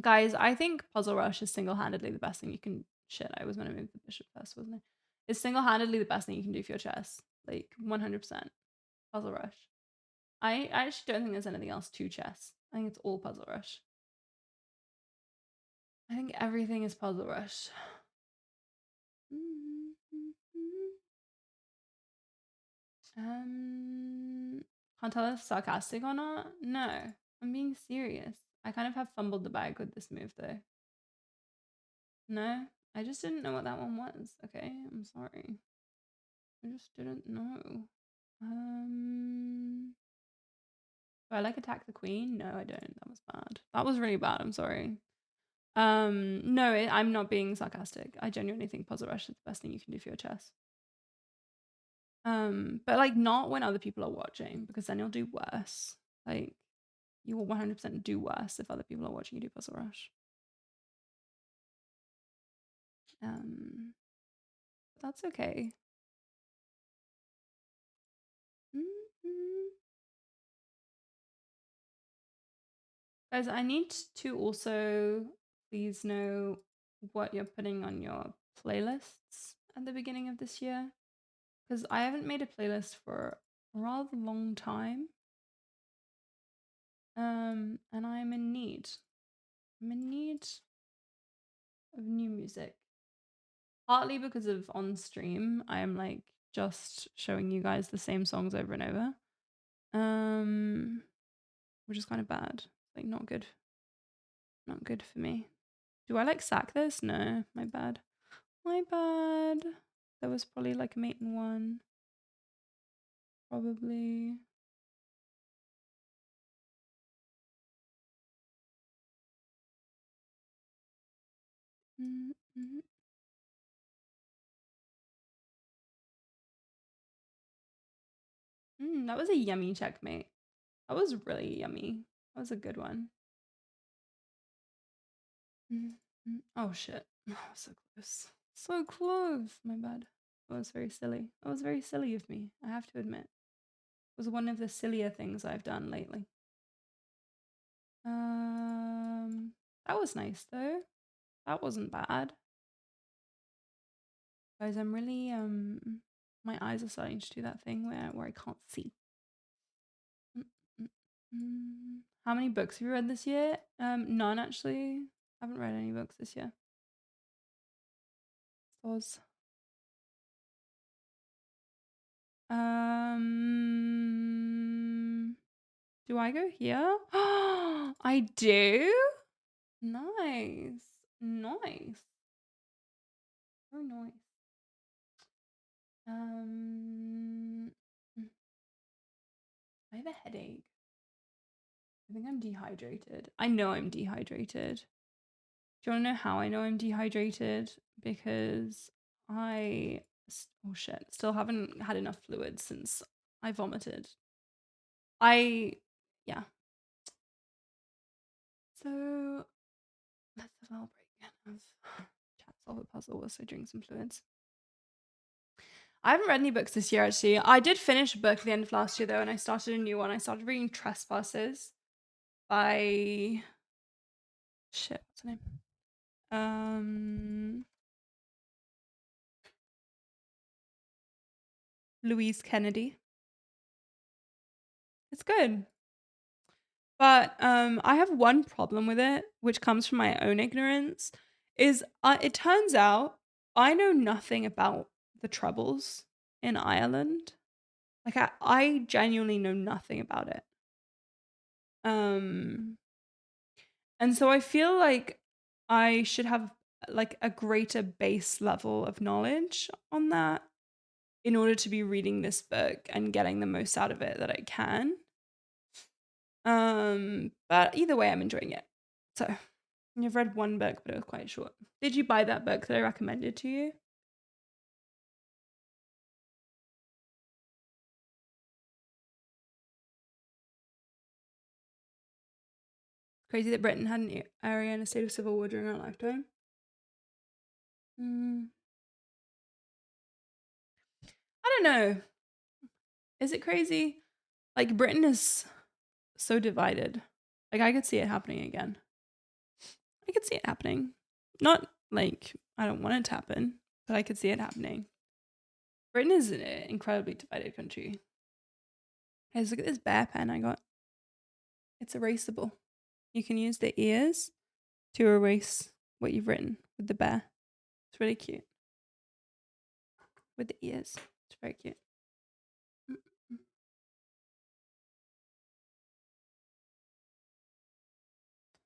Guys, I think Puzzle Rush is single-handedly the best thing you can. Shit, I was gonna move the bishop first, wasn't I? It's single-handedly the best thing you can do for your chess. Like 100%. Puzzle Rush. I actually don't think there's anything else to chess. I think it's all Puzzle Rush. I think everything is Puzzle Rush. Can't tell if sarcastic or not. No, I'm being serious. I kind of have fumbled the bag with this move though. No, I just didn't know what that one was. Okay, I'm sorry. I just didn't know. Do I like attack the queen? No, I don't. That was bad. That was really bad. I'm sorry. No, I'm not being sarcastic. I genuinely think Puzzle Rush is the best thing you can do for your chess. But like not when other people are watching because then you'll do worse. Like you will 100% do worse if other people are watching you do Puzzle Rush. But that's okay. Guys, I need to also please know what you're putting on your playlists at the beginning of this year because I haven't made a playlist for a rather long time. And I'm in need. I'm in need of new music. Partly because of on stream, I am like just showing you guys the same songs over and over. Which is kind of bad. Like not good. Not good for me. Do I like sack this? No, my bad. My bad. There was probably like a mate in one. Probably. That was a yummy checkmate. That was really yummy. That was a good one. Oh shit. Oh, so close. So close. My bad. That was very silly. That was very silly of me, I have to admit. It was one of the sillier things I've done lately. That was nice though. That wasn't bad. Guys, I'm really my eyes are starting to do that thing where I can't see. How many books have you read this year? None actually. I haven't read any books this year. Stores. Do I go here? I do. Nice. Nice. Very nice. I have a headache. I think I'm dehydrated. I know I'm dehydrated. Do you want to know how I know I'm dehydrated? Because oh shit, still haven't had enough fluid since I vomited. Yeah. So let's have a little break of chat, solve a puzzle whilst I drink some fluids. I haven't read any books this year, actually. I did finish a book at the end of last year, though, and I started a new one. I started reading Trespasses by... Shit, what's her name? Louise Kennedy. It's good. But I have one problem with it, which comes from my own ignorance, is it turns out I know nothing about the Troubles in Ireland. Like I genuinely know nothing about it. And so I feel like I should have like a greater base level of knowledge on that in order to be reading this book and getting the most out of it that I can. But either way, I'm enjoying it. So I've read one book, but it was quite short. Did you buy that book that I recommended to you? Crazy that Britain had an area in a state of civil war during our lifetime. I don't know. Is it crazy? Like Britain is so divided. Like I could see it happening again. I could see it happening. Not like I don't want it to happen, but I could see it happening. Britain is an incredibly divided country. Guys, look at this bear pen I got. It's erasable. You can use the ears to erase what you've written with the bear. It's really cute. With the ears. It's very cute. Do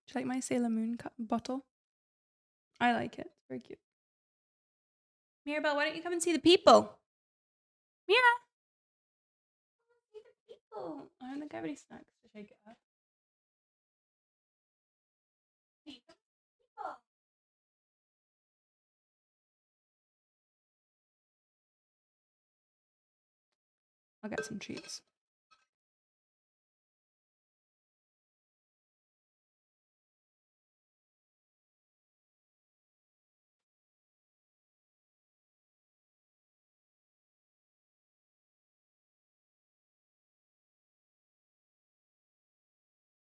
you like my Sailor Moon bottle? I like it. It's very cute. Mirabelle, why don't you come and see the people? Mira! See the people. I don't think I have any snacks to shake it up. See the people. I'll get some treats.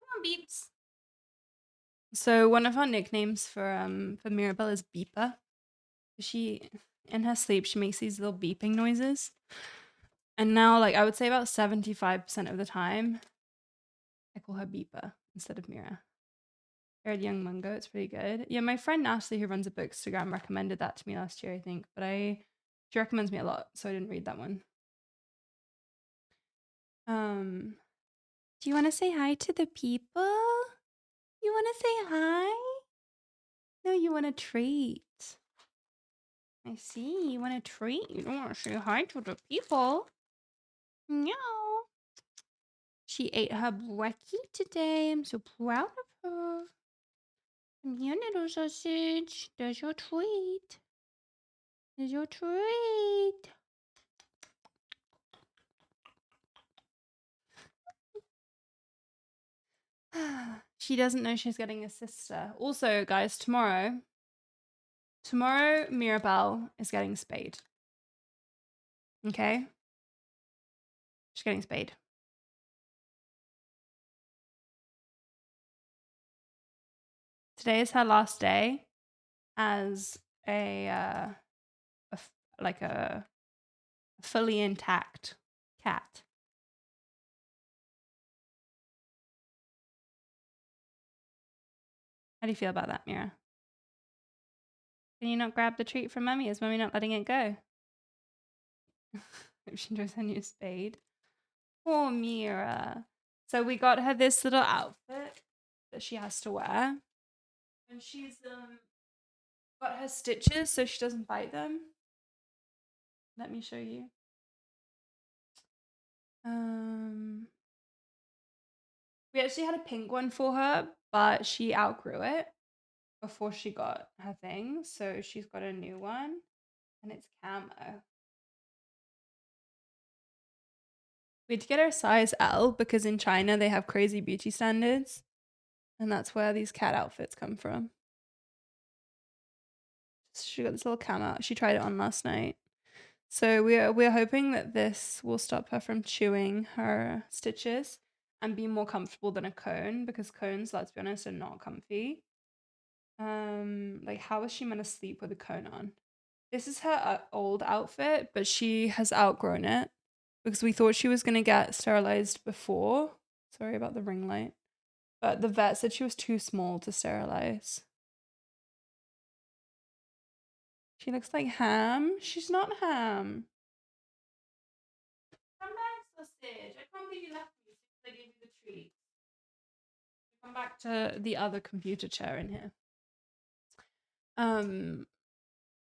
Come on, Beeps. So one of our nicknames for Mirabelle is Beeper. She, in her sleep, she makes these little beeping noises. And now, like, I would say about 75% of the time, I call her Beeper instead of Mira. I read Young Mungo. It's pretty good. Yeah, my friend Natalie, who runs a bookstagram, recommended that to me last year, I think. But she recommends me a lot, so I didn't read that one. Do you want to say hi to the people? You want to say hi? No, you want a treat. I see. You want a treat. You don't want to say hi to the people. No. She ate her brekkie today. I'm so proud of her. Come here, little sausage. There's your treat. There's your treat. She doesn't know she's getting a sister. Also, guys, tomorrow Mirabelle is getting spayed. Okay? She's getting spayed. Today is her last day as a fully intact cat. How do you feel about that, Mira? Can you not grab the treat from Mummy? Is Mummy not letting it go? If she enjoys her new spade. Poor Mira. So we got her this little outfit that she has to wear. And she's got her stitches so she doesn't bite them. Let me show you. We actually had a pink one for her, but she outgrew it before she got her thing. So she's got a new one and it's camo. We had to get her a size L because in China they have crazy beauty standards. And that's where these cat outfits come from. She got this little camo. She tried it on last night. So we're hoping that this will stop her from chewing her stitches and be more comfortable than a cone, because cones, let's be honest, are not comfy. Like, how is she meant to sleep with a cone on? This is her old outfit, but she has outgrown it because we thought she was gonna get sterilized before. Sorry about the ring light, but the vet said she was too small to sterilize. She looks like Ham. She's not Ham. Come back, sausage. I can't believe you left me since I gave you the treat. Come back to the other computer chair in here.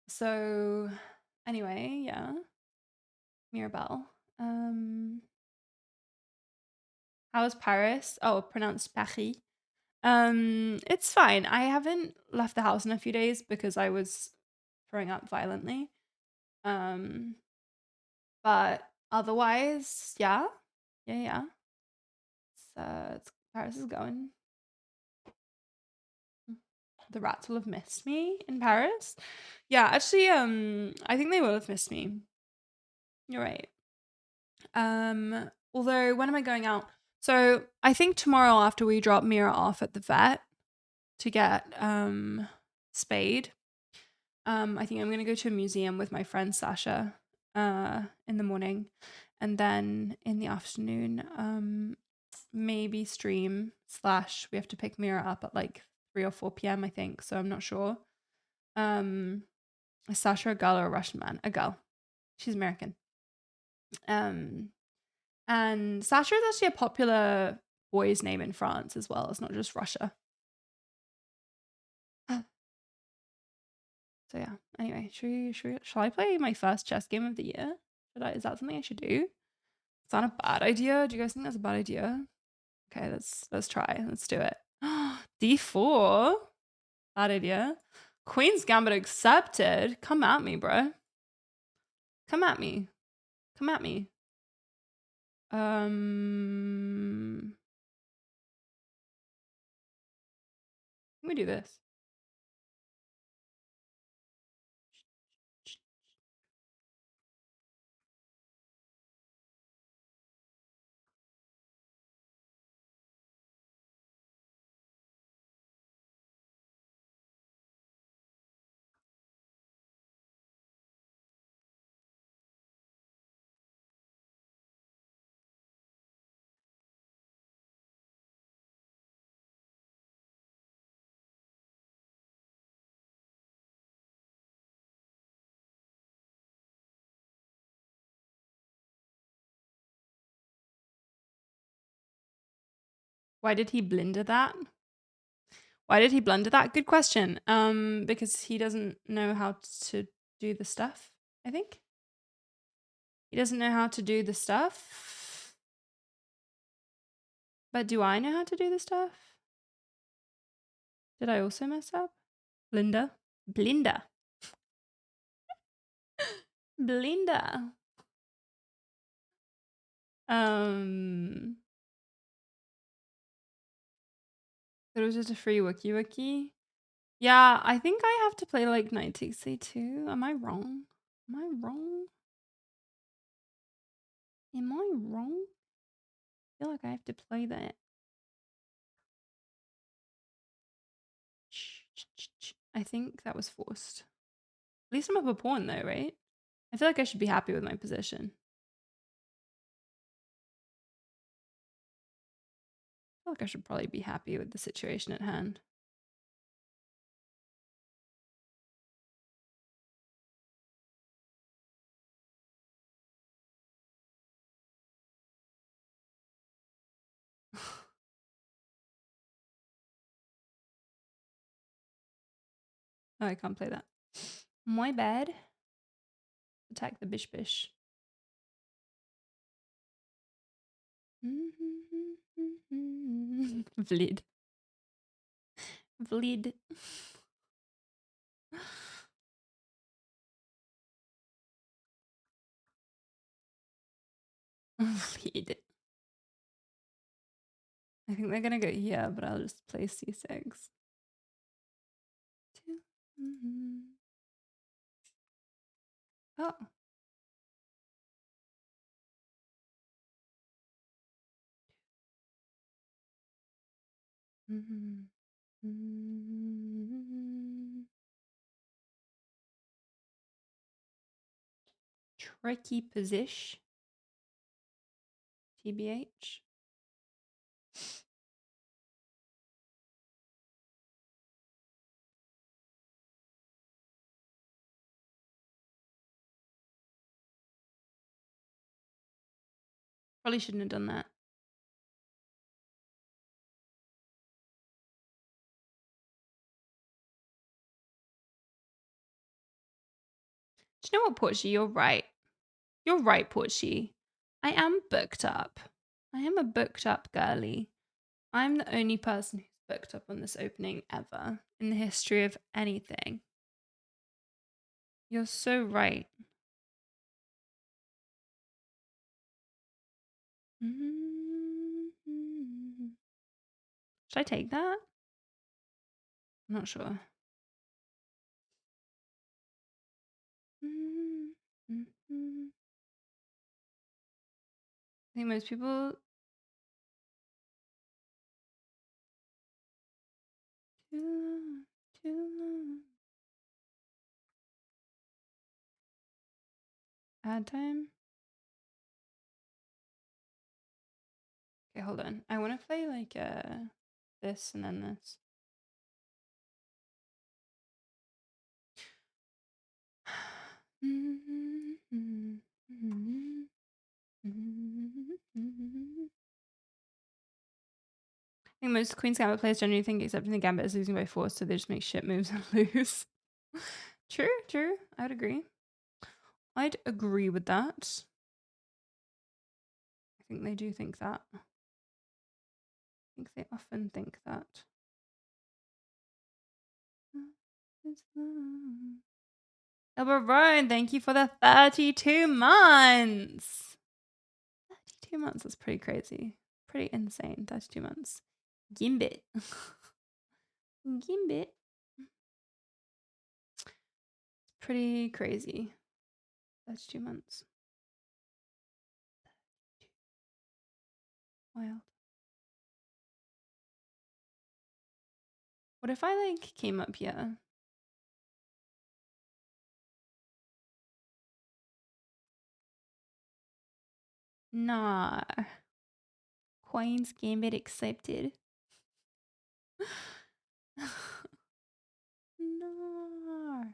So anyway, yeah. Mirabelle. How was Paris? Oh, pronounced Paris. It's fine. I haven't left the house in a few days because I was throwing up violently. But otherwise, yeah. Yeah. Paris is going. The rats will have missed me in Paris. Yeah, actually, I think they will have missed me. You're right. Although when am I going out? So I think tomorrow after we drop Mira off at the vet to get spayed, I think I'm gonna go to a museum with my friend Sasha in the morning, and then in the afternoon, maybe stream / we have to pick Mira up at like 3 or 4 p.m. I think, so I'm not sure. Is Sasha a girl or a Russian man? A girl. She's American. And Sasha is actually a popular boy's name in France as well. It's not just Russia. So yeah. Anyway, shall I play my first chess game of the year? Is that something I should do? Is that a bad idea? Do you guys think that's a bad idea? Okay, let's try. Let's do it. D4. Bad idea. Queen's Gambit accepted. Come at me, bro. Come at me. Come at me. Let me do this. Why did he blunder that? Good question. Because he doesn't know how to do the stuff, I think. He doesn't know how to do the stuff. But do I know how to do the stuff? Did I also mess up? Blinda. Blinda. It was just a free wiki. Yeah, I think I have to play like knight takes a2. Am I wrong? Am I wrong? I feel like I have to play that. I think that was forced. At least I'm up a pawn though, right? I feel like I should be happy with my position. I feel like I should probably be happy with the situation at hand. Oh, I can't play that. My bad. Attack the bish bish. Vlid. Vlid. Vlid. I think they're gonna go here, but I'll just play C6. Oh. Tricky position. TBH. Probably shouldn't have done that. Do you know what, Porchy? You're right. You're right, Porchy. I am booked up. I am a booked up girly. I'm the only person who's booked up on this opening ever in the history of anything. You're so right. Should I take that? I'm not sure. I think most people. Too long. Add time. Okay, hold on. I want to play like this and then this. I think most Queen's Gambit players generally think accepting the Gambit is losing by force, so they just make shit moves and lose. True. I would agree. I'd agree with that. I think they do think that. I think they often think that. Elbarone, thank you for the 32 months. 32 months is pretty crazy. Pretty insane. 32 months. Gimbit. Gimbit. Pretty crazy. 32 months. Wild. What if I like came up here? Nah. Queen's Gambit accepted. No.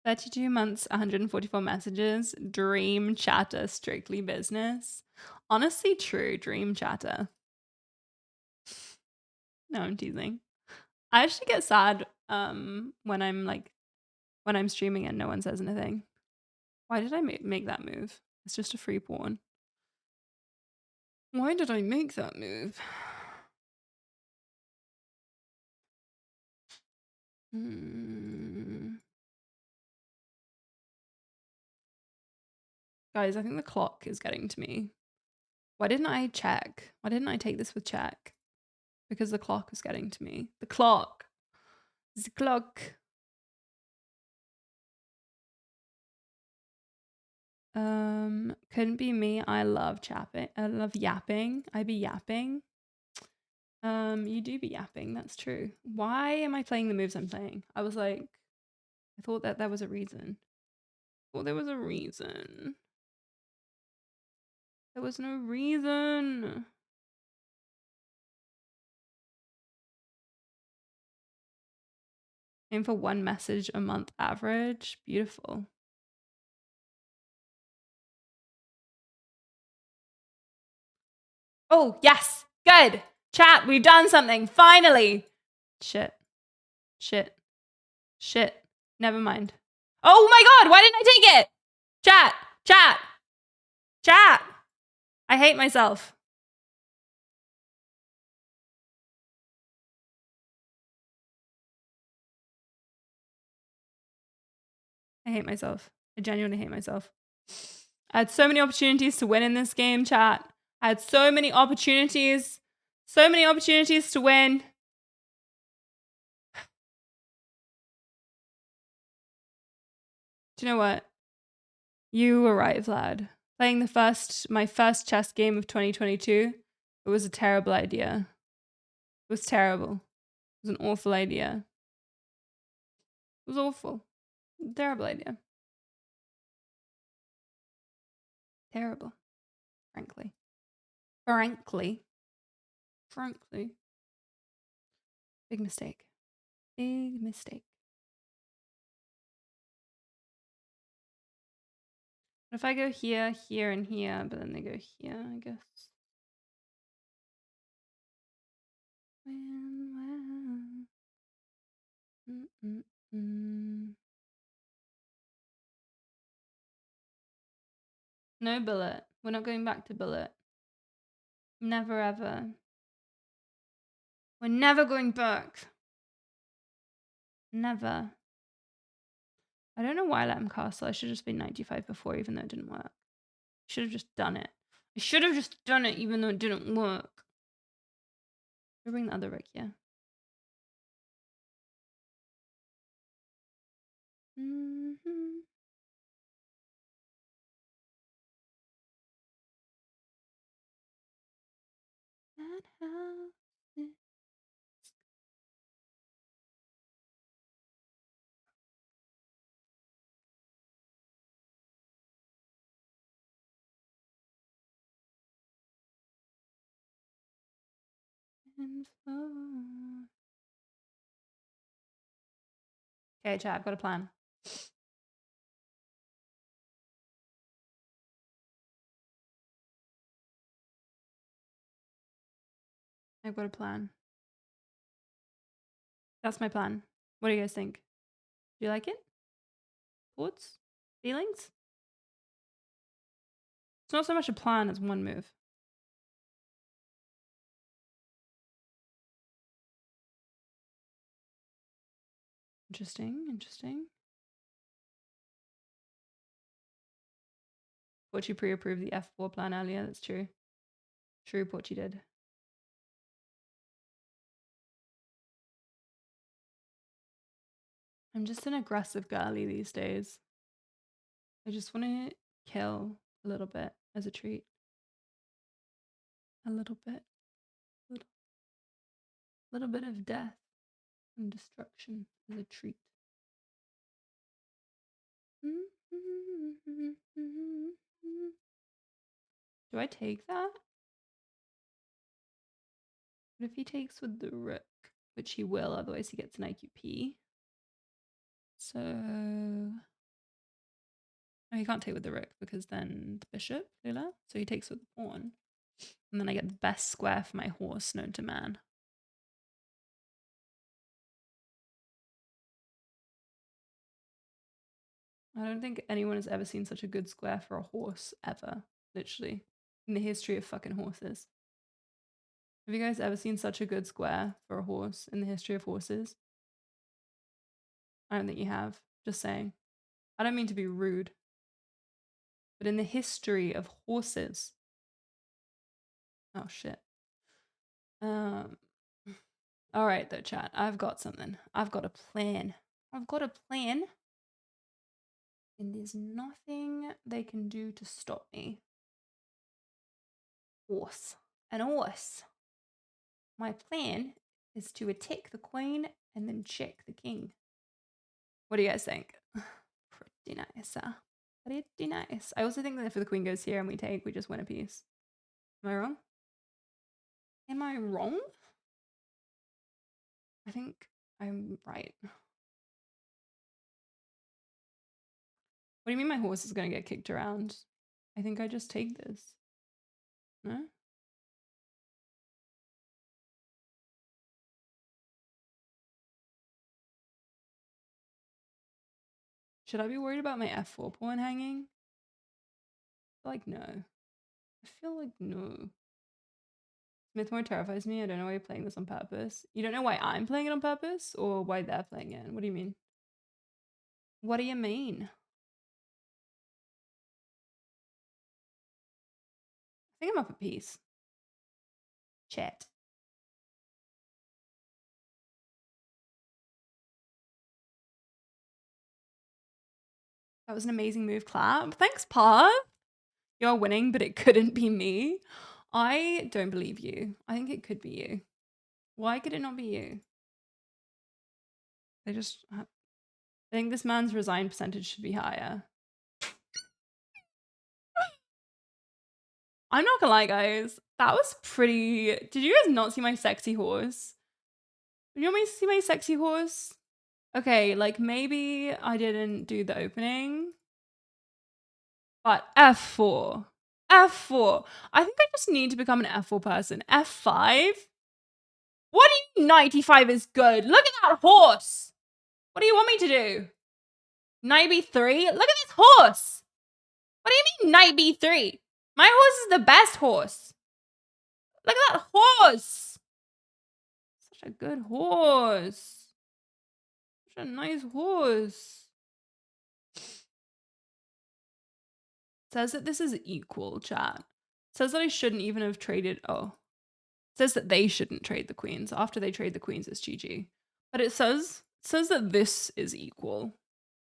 32 months, 144 messages. Dream chatter, strictly business. Honestly, true. Dream chatter. No, I'm teasing. I actually get sad when I'm streaming and no one says anything. Why did I make that move? It's just a free pawn. Why did I make that move? Guys, I think the clock is getting to me. Why didn't I check? Why didn't I take this with check? Because the clock is getting to me. The clock. The clock. Couldn't be me. I love chapping. I love yapping. I be yapping. You do be yapping. That's true. Why am I playing the moves I'm playing? I was like, I thought that there was a reason. Well, there was a reason. There was no reason. Aim for 1 message a month average. Beautiful. Oh, yes. Good. Chat, we've done something. Finally. Shit. Shit. Shit. Never mind. Oh my God. Why didn't I take it? Chat. Chat. Chat. I hate myself. I hate myself. I genuinely hate myself. I had so many opportunities to win in this game, chat. I had so many opportunities. So many opportunities to win. Do you know what? You were right, Vlad. Playing my first chess game of 2022, it was a terrible idea. It was terrible. It was an awful idea. It was awful. Terrible idea. Terrible. Frankly. Frankly. Big mistake. Big mistake. What if I go here, here, and here, but then they go here, I guess. No bullet. We're not going back to bullet. Never ever. We're never going back. Never. I don't know why I let him castle. I should have just been 95 before, even though it didn't work. I should have just done it. I should have just done it, even though it didn't work. We'll bring the other rook here. That house is in flow. Okay, chat, I've got a plan. I've got a plan. That's my plan. What do you guys think? Do you like it? Thoughts? Feelings? It's not so much a plan as one move. Interesting, interesting. Porchi pre-approved the F4 plan earlier. That's true. True, Porchi did. I'm just an aggressive girly these days. I just want to kill a little bit as a treat. A little bit. Little bit of death and destruction as a treat. Do I take that? What if he takes with the rook? Which he will, otherwise he gets an IQP. So... Oh, he can't take with the rook because then the bishop, Lula. So he takes with the pawn. And then I get the best square for my horse known to man. I don't think anyone has ever seen such a good square for a horse, ever. Literally. In the history of fucking horses. Have you guys ever seen such a good square for a horse in the history of horses? I don't think you have. Just saying. I don't mean to be rude. But in the history of horses. Oh, shit. All right, though, chat. I've got something. I've got a plan. I've got a plan. And there's nothing they can do to stop me. Horse. An horse. My plan is to attack the queen and then check the king. What do you guys think? Pretty nice, huh? Pretty nice. I also think that if the queen goes here and we take, we just win a piece. Am I wrong? Am I wrong? I think I'm right. What do you mean my horse is going to get kicked around? I think I just take this. No? Should I be worried about my f4 pawn hanging? Like, no. I feel like no. Smithmore terrifies me. I don't know why you're playing this on purpose. You don't know why I'm playing it on purpose or why they're playing it? What do you mean? What do you mean? I think I'm up a piece. Chat. That was an amazing move, clap. Thanks, Pa. You're winning, but it couldn't be me. I don't believe you. I think it could be you. Why could it not be you? I think this man's resign percentage should be higher. I'm not gonna lie, guys. That was pretty. Did you guys not see my sexy horse? Did you want me to see my sexy horse? Okay, like maybe I didn't do the opening, but F4. F4. I think I just need to become an F4 person. F5? What do you mean 95 is good? Look at that horse. What do you want me to do? Knight B3? Look at this horse. What do you mean knight B3? My horse is the best horse. Look at that horse. Such a good horse. Such a nice horse. Says that this is equal, chat. Says that I shouldn't even have traded. Oh. Says that they shouldn't trade the queens. After they trade the queens, it's GG. But it says that this is equal.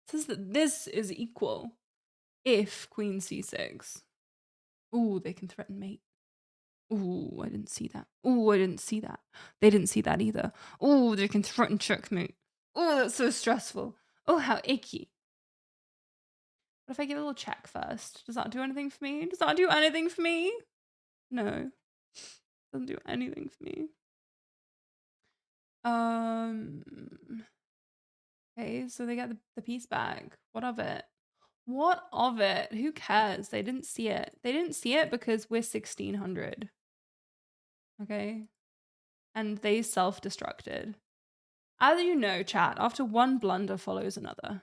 It says that this is equal if queen c6. Ooh, they can threaten mate. Ooh, I didn't see that. Ooh, I didn't see that. They didn't see that either. Ooh, they can threaten checkmate. Ooh, that's so stressful. Oh, how icky. What if I give a little check first? Does that do anything for me? Does that do anything for me? No. Doesn't do anything for me. Okay, so they get the piece back. What of it? What of it? Who cares? They didn't see it. They didn't see it because we're 1600. Okay? And they self-destructed. As you know, chat, after one blunder follows another.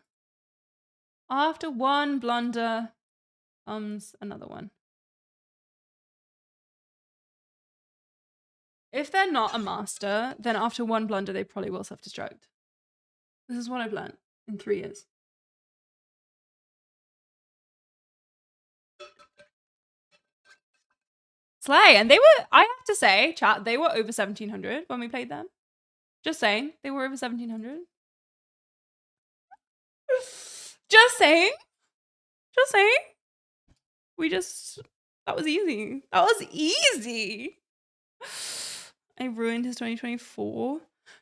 After one blunder comes another one. If they're not a master, then after one blunder, they probably will self-destruct. This is what I've learned in 3 years. Slay. And they were, I have to say, chat, they were over 1700 when we played them. Just saying, they were over 1700. Just saying. Just saying. That was easy. That was easy. I ruined his 2024.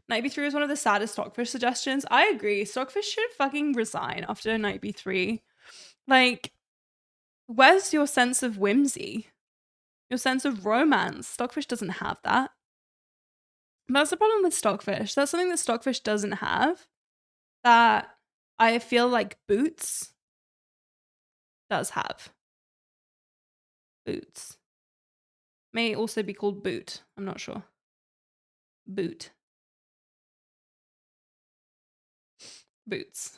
Knight b3 is one of the saddest Stockfish suggestions. I agree. Stockfish should fucking resign after Knight b3. Like, where's your sense of whimsy? Your sense of romance? Stockfish doesn't have that. That's the problem with Stockfish. That's something that Stockfish doesn't have that I feel like Boots does have. Boots. May also be called Boot. I'm not sure. Boot. Boots.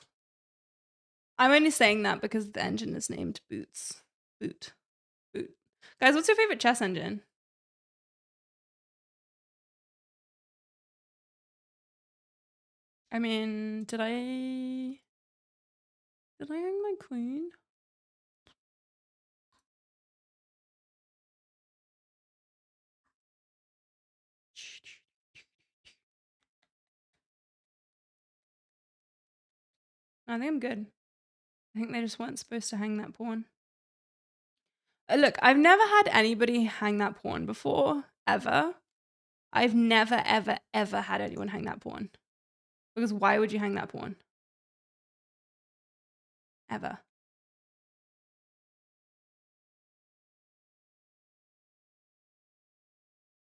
I'm only saying that because the engine is named Boots. Boot. Boot. Guys, what's your favorite chess engine? I mean, did I hang my queen? I think I'm good. I think they just weren't supposed to hang that pawn. Look, I've never had anybody hang that pawn before, ever. I've never, ever, ever had anyone hang that pawn. Because why would you hang that pawn? Ever.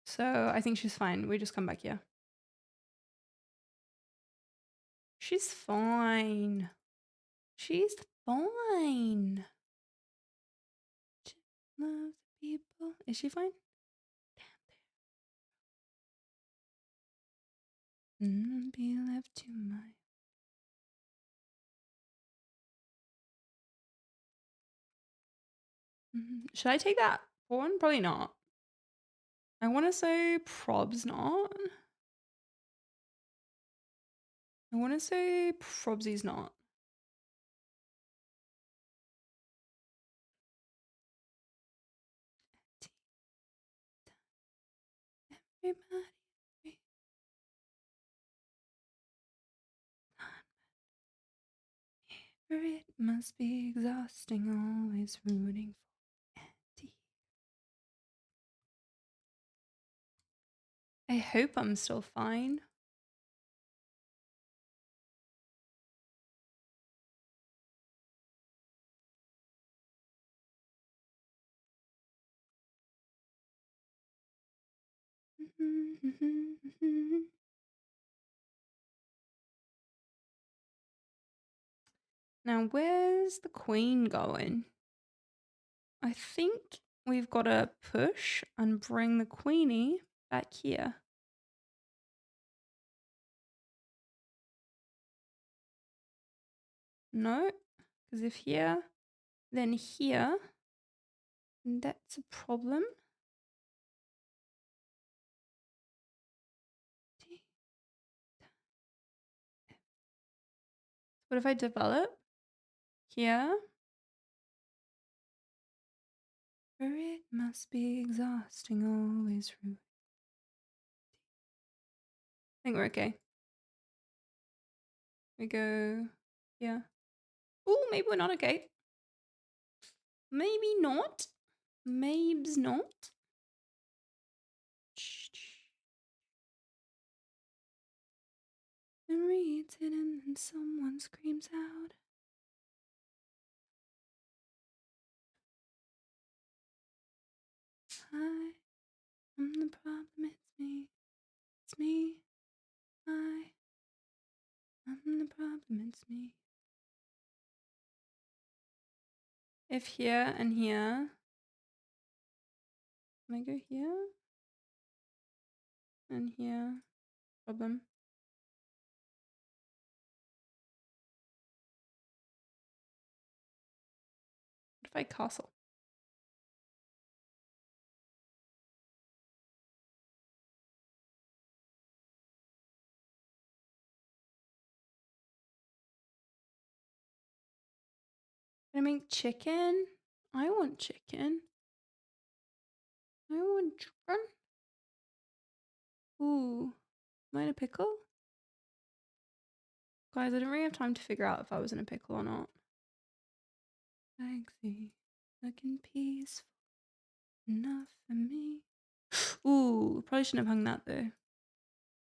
So I think she's fine. We just come back here. She's fine. She's fine. She loves people. Is she fine? Damn there. Be left to my Should I take that pawn? Probably not. I want to say probs not. I want to say probsy's not. Everybody. It must be exhausting, always rooting for empty. I hope I'm still fine. Now, where's the queen going? I think we've got to push and bring the queenie back here. No, because if here, then here, that's a problem. What if I develop here? For it must be exhausting, always root. I think we're okay. We go here. Oh, maybe we're not okay. Maybe not. Maybe's not. And reads it and then someone screams out. I am the problem, it's me. It's me. I am the problem, it's me. If here and here, can I go here? And here, problem. What if I castle? Can I make chicken? I want chicken. I want chicken. Ooh, am I in a pickle? Guys, I didn't really have time to figure out if I was in a pickle or not. Sexy, looking peaceful, enough for me. Ooh, probably shouldn't have hung that though.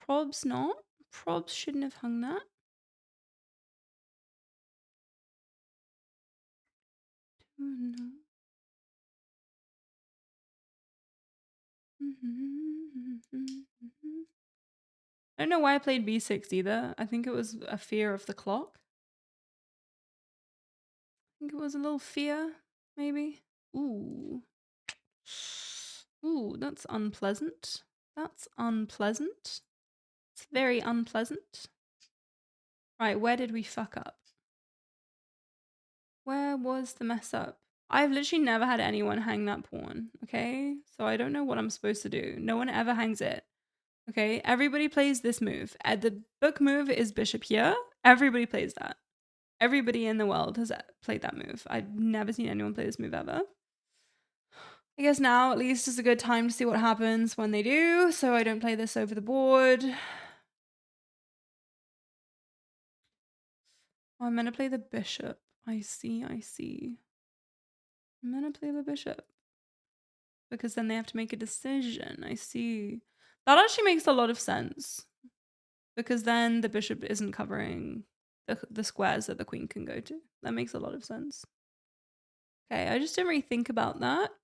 Probs not. Probs shouldn't have hung that. No. I don't know why I played B6 either. I think it was a fear of the clock. I think it was a little fear, maybe. Ooh. Ooh, that's unpleasant. That's unpleasant. It's very unpleasant. Right, where did we fuck up? Where was the mess up? I've literally never had anyone hang that pawn, okay? So I don't know what I'm supposed to do. No one ever hangs it. Okay, everybody plays this move. The book move is bishop here. Everybody plays that. Everybody in the world has played that move. I've never seen anyone play this move ever. I guess now at least is a good time to see what happens when they do, so I don't play this over the board. Oh, I'm gonna play the bishop. I see. I'm gonna play the bishop. Because then they have to make a decision. I see. That actually makes a lot of sense. Because then the bishop isn't covering the squares that the queen can go to. That makes a lot of sense. Okay, I just didn't really think about that.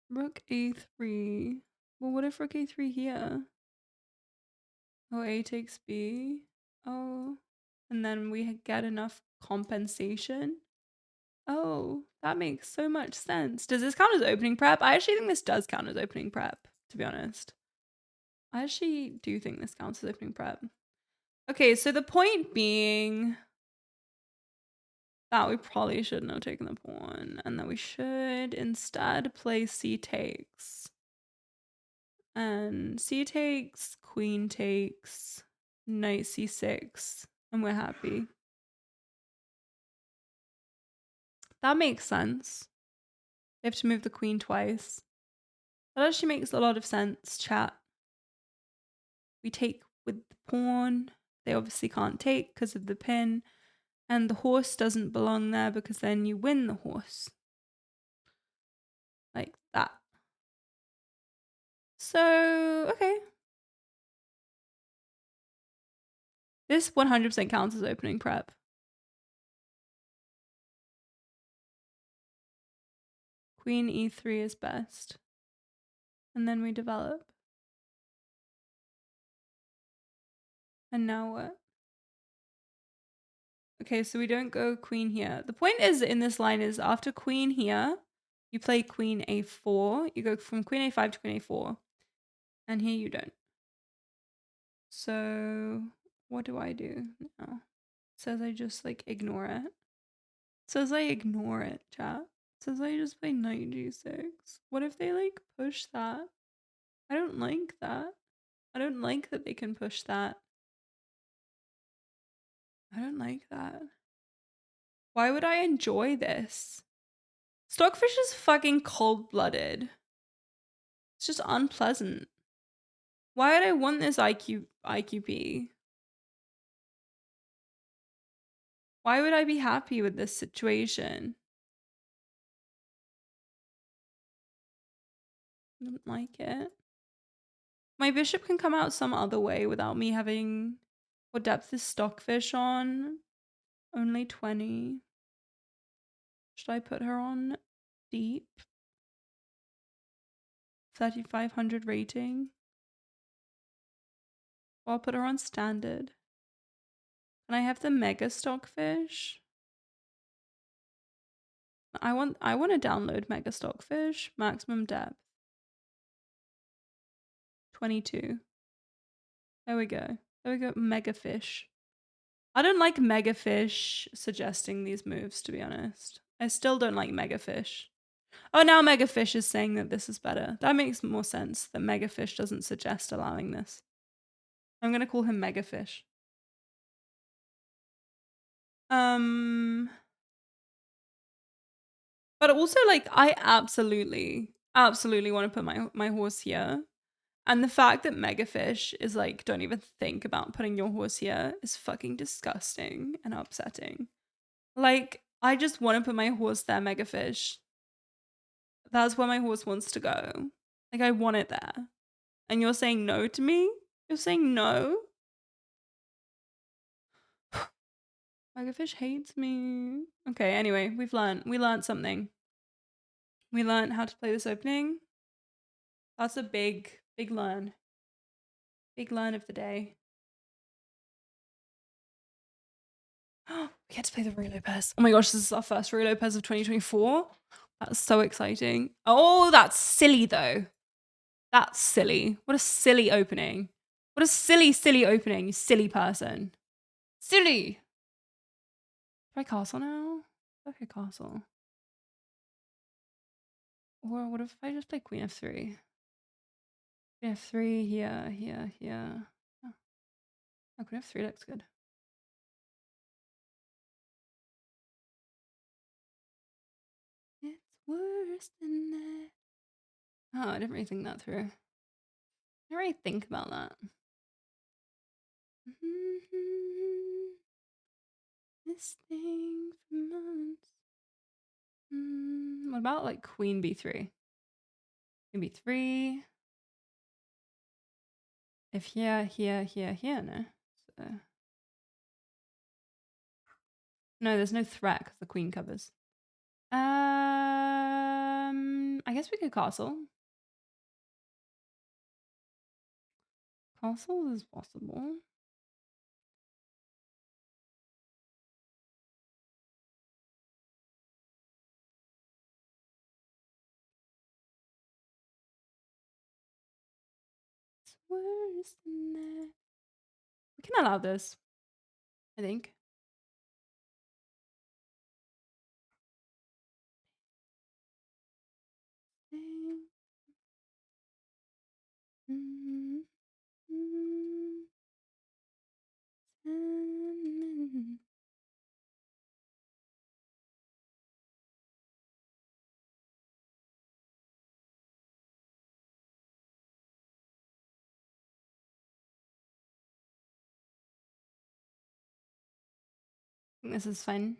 Rook a3. Well, what if rook a3 here? Oh, a takes b. Oh, and then we get enough compensation. Oh, that makes so much sense. Does this count as opening prep? I actually think this does count as opening prep, to be honest. I actually do think this counts as opening prep. Okay, so the point being that we probably shouldn't have taken the pawn and that we should instead play c takes. And c takes, queen takes, knight c6, and we're happy. That makes sense. They have to move the queen twice. That actually makes a lot of sense, chat. We take with the pawn. They obviously can't take because of the pin. And the horse doesn't belong there because then you win the horse. Like that. So, okay. This 100% counts as opening prep. Queen e3 is best. And then we develop. And now what? Okay, so we don't go queen here. The point is in this line is after queen here, you play queen a4. You go from queen a5 to queen a4. And here you don't. So what do I do now? It says I just like ignore it. It says I ignore it, chat. It says I just play knight g6. What if they like push that? I don't like that. I don't like that they can push that. I don't like that. Why would I enjoy this? Stockfish is fucking cold-blooded. It's just unpleasant. Why would I want this IQP? Why would I be happy with this situation? I don't like it. My bishop can come out some other way without me having... What depth is Stockfish on? Only 20. Should I put her on deep? 3,500 rating. Or I'll put her on standard. Can I have the mega Stockfish? I want to download mega Stockfish. Maximum depth. 22. There we go. There we go. Mega fish. I don't like mega fish suggesting these moves, to be honest. I still don't like mega fish. Oh, now mega fish is saying that this is better. That makes more sense that mega fish doesn't suggest allowing this. I'm going to call him mega fish. But also like I absolutely want to put my horse here. And the fact that Megafish is like, don't even think about putting your horse here is fucking disgusting and upsetting. Like, I just want to put my horse there, Megafish. That's where my horse wants to go. Like, I want it there. And you're saying no to me? You're saying no? Megafish hates me. Okay, anyway, we learned something. We learned how to play this opening. That's a big learn. Big learn of the day. We get to play the Rui Lopez. Oh my gosh, this is our first Rui Lopez of 2024. That's so exciting. Oh, that's silly though. That's silly. What a silly opening. What a silly opening, you silly person. Silly. Try castle now? Okay, castle. Or what if I just play queen f3? Queen f3, here. Oh, queen f3 looks good. It's worse than that. Oh, I didn't really think that through. I didn't really think about that. This thing for months. What about like queen b3? Queen b3. If here, no. So. No, there's no threat because the queen covers. I guess we could castle. Castle is possible. It's worse We can allow this, I think. This is fun.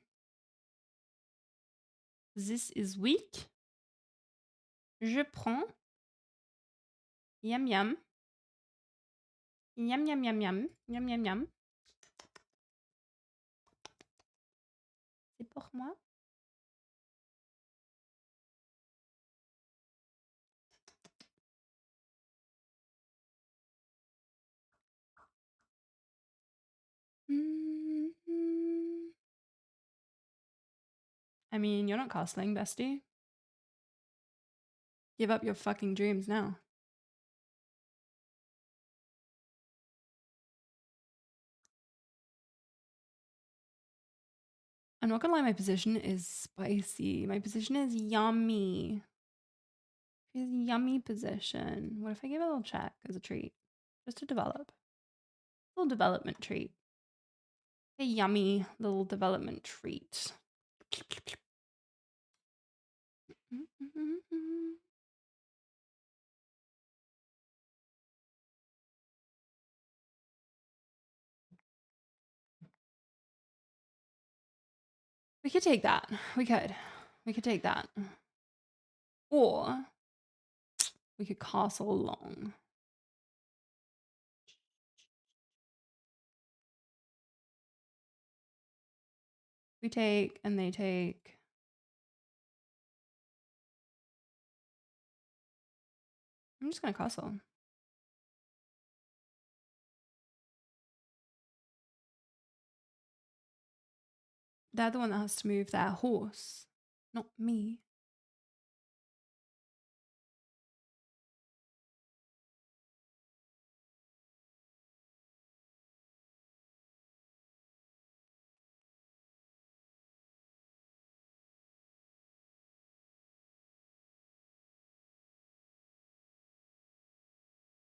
This is weak. Je prends. Yum yum. Yum yum yum yum. Yum yum yum. C'est pour moi. I mean, you're not castling, bestie. Give up your fucking dreams now. I'm not gonna lie, my position is spicy. My position is yummy. She's yummy position. What if I give a little check as a treat? Just to develop. A little development treat. A yummy little development treat. We could take that. We could. We could take that. Or we could castle long. We take and they take. I'm just gonna castle. They're the one that has to move their horse, not me.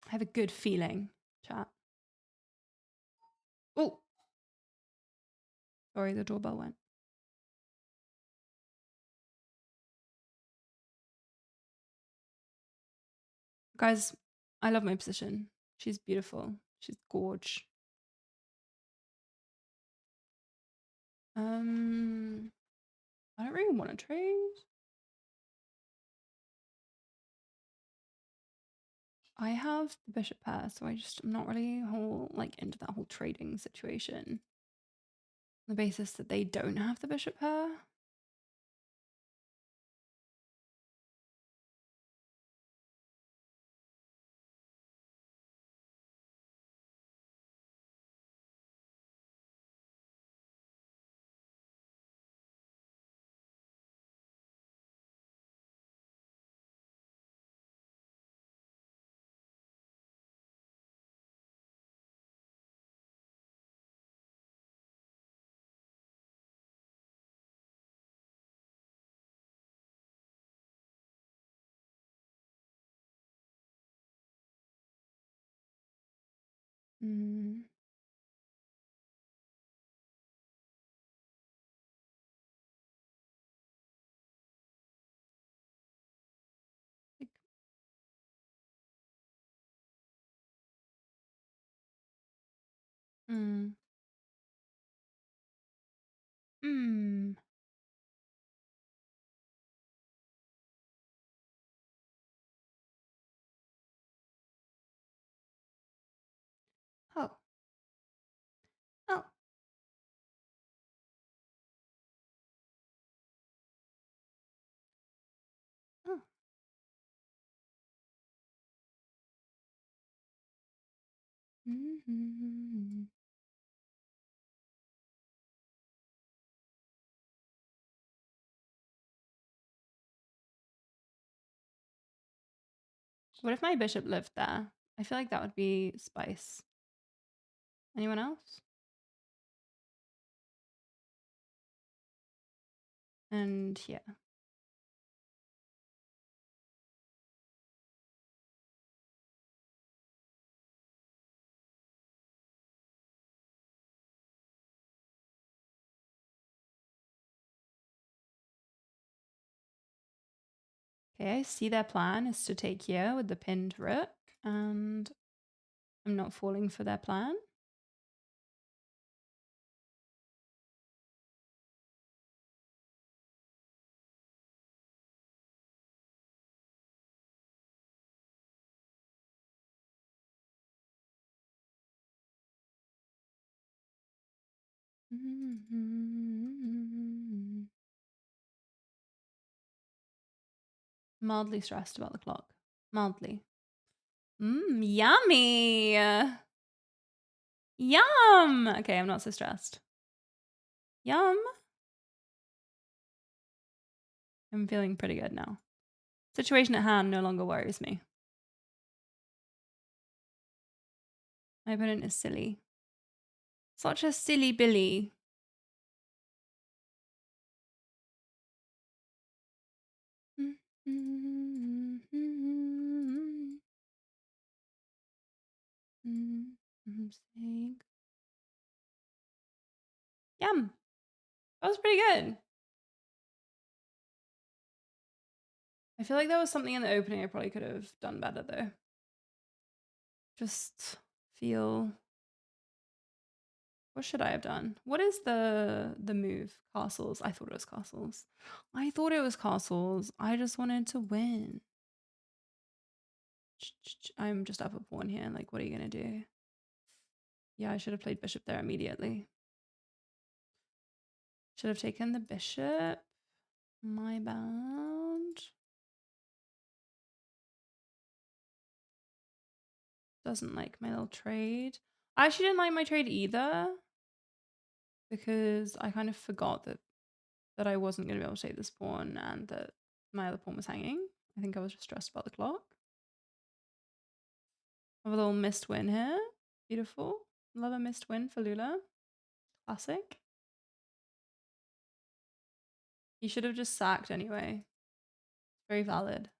I have a good feeling, chat. Oh, sorry, the doorbell went. Guys, I love my position. She's beautiful. She's gorge. I don't really want to trade. I have the bishop pair, so I'm not really into that whole trading situation. On the basis that they don't have the bishop pair. Mm. Mm. Mm. Oh. Oh. Oh. Mm-hmm. What if my bishop lived there I feel like that would be spice. Anyone else? And yeah. Okay, I see their plan is to take here with the pinned rook, and I'm not falling for their plan. Mildly stressed about the clock. Mildly. Yummy. Yum. Okay, I'm not so stressed. Yum. I'm feeling pretty good now. Situation at hand no longer worries me. My opponent is silly. Such a silly Billy. I'm saying. Yum. That was pretty good. I feel like there was something in the opening I probably could have done better though. Just feel. What should I have done? What is the move? Castles. I thought it was castles. I thought it was castles. I just wanted to win. I'm just up a pawn here. Like, what are you gonna do? Yeah, I should have played bishop there immediately. Should have taken the bishop. My bad. Doesn't like my little trade. I actually didn't like my trade either, because I kind of forgot that I wasn't going to be able to take this pawn and that my other pawn was hanging. I think I was just stressed about the clock. I have a little missed win here. Beautiful. Love a missed win for Lula. Classic. He should have just sacked anyway. Very valid.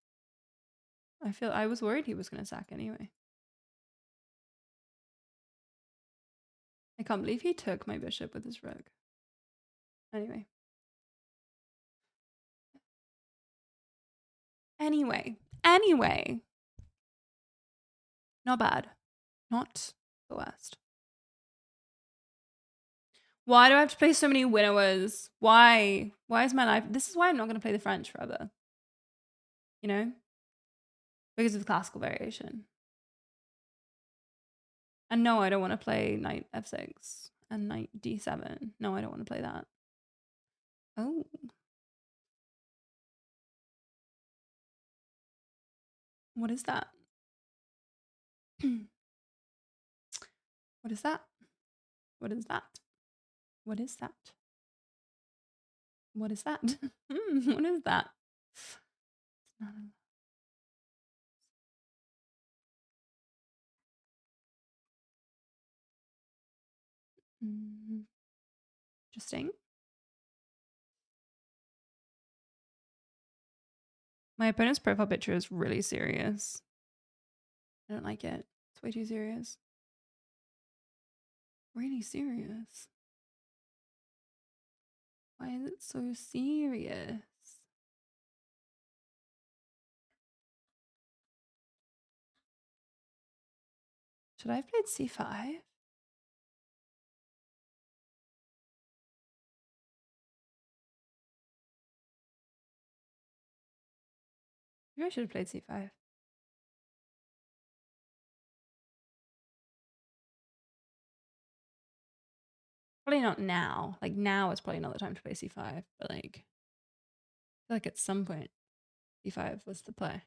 I was worried he was going to sack anyway. I can't believe he took my bishop with his rook. Anyway. Anyway. Not bad. Not the worst. Why do I have to play so many winnowers? Why? Why is my life? This is why I'm not going to play the French forever. You know? Because of the classical variation. And no, I don't want to play knight f6 and knight d7. No, I don't want to play that. Oh. What is that? What is that? What is that? What is that? What is that? What is that? Interesting. My opponent's profile picture is really serious. I don't like it. It's way too serious. Really serious. Why is it so serious? Should I have played c5? Maybe I should have played c5. Probably not now. Like now is probably not the time to play c5, but like I feel like at some point c5 was the play.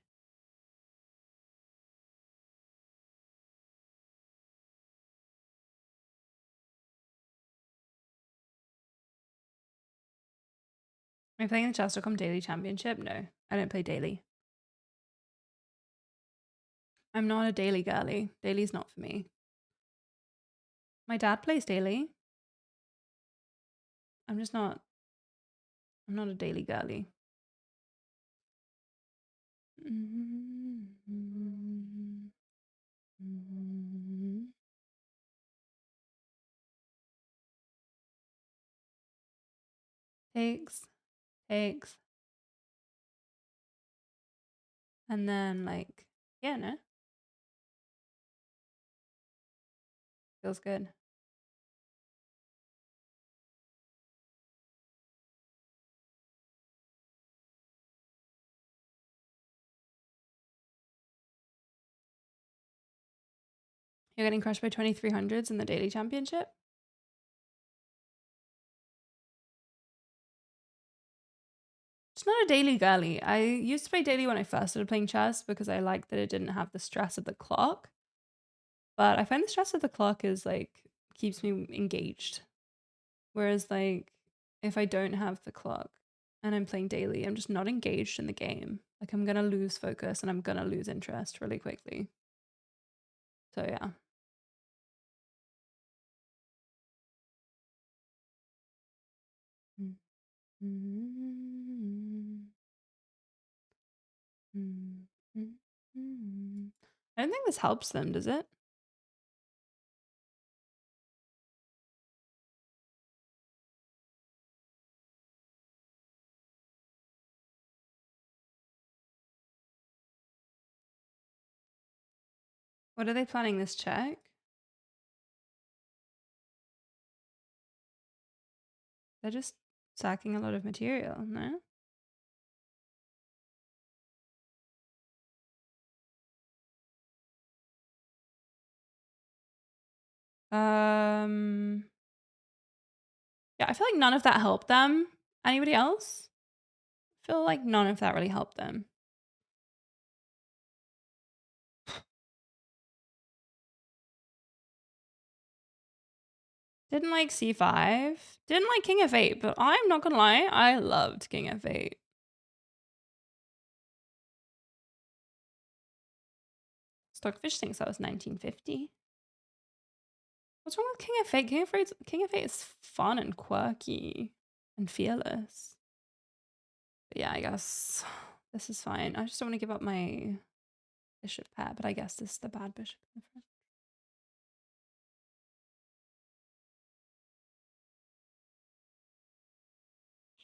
Am I playing the Chess.com Daily Championship? No, I don't play daily. I'm not a daily girly. Daily's not for me. My dad plays daily. I'm not a daily girly. Takes. And then like, yeah, no. Feels good. You're getting crushed by 2300s in the daily championship? It's not a daily girly. I used to play daily when I first started playing chess because I liked that it didn't have the stress of the clock. But I find the stress of the clock is like keeps me engaged. Whereas like if I don't have the clock and I'm playing daily, I'm just not engaged in the game. Like I'm gonna lose focus and I'm gonna lose interest really quickly. So yeah. I don't think this helps them, does it? What are they planning this check? They're just sacking a lot of material, no? Yeah, I feel like none of that helped them. Anybody else? I feel like none of that really helped them. Didn't like c5. Didn't like king f8, but I'm not gonna lie, I loved king f8. Stockfish thinks that was 1950. What's wrong with king f8? King f8 is fun and quirky and fearless. But yeah, I guess this is fine. I just don't want to give up my bishop pair, but I guess this is the bad bishop in the front.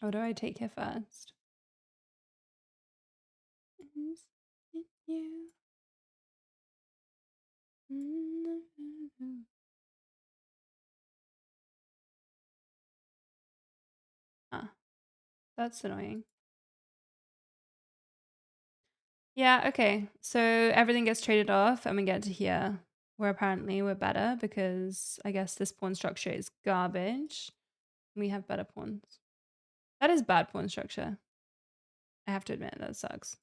What do I take here first? Ah, that's annoying. Yeah, okay. So everything gets traded off and we get to here where apparently we're better because I guess this pawn structure is garbage. We have better pawns. That is bad pawn structure. I have to admit that sucks.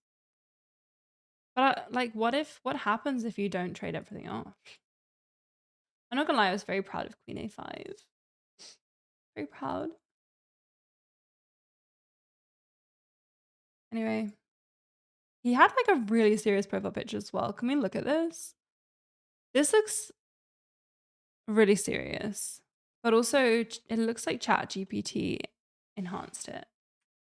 But like, what happens if you don't trade everything off? I'm not gonna lie, I was very proud of Queen A5. Very proud. Anyway, he had like a really serious profile picture as well. Can we look at this? This looks really serious, but also it looks like ChatGPT enhanced it.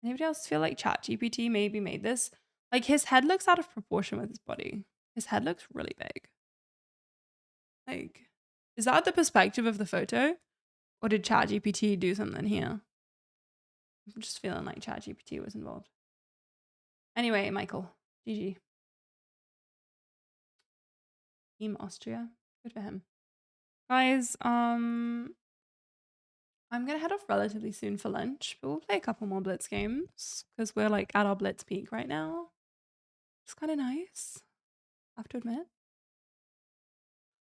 Anybody else feel like ChatGPT maybe made this? Like his head looks out of proportion with his body. His head looks really big. Like, is that the perspective of the photo? Or did ChatGPT do something here? I'm just feeling like ChatGPT was involved. Anyway, Michael, GG. Team Austria. Good for him. Guys, I'm gonna head off relatively soon for lunch, but we'll play a couple more Blitz games because we're like at our Blitz peak right now. It's kind of nice, I have to admit.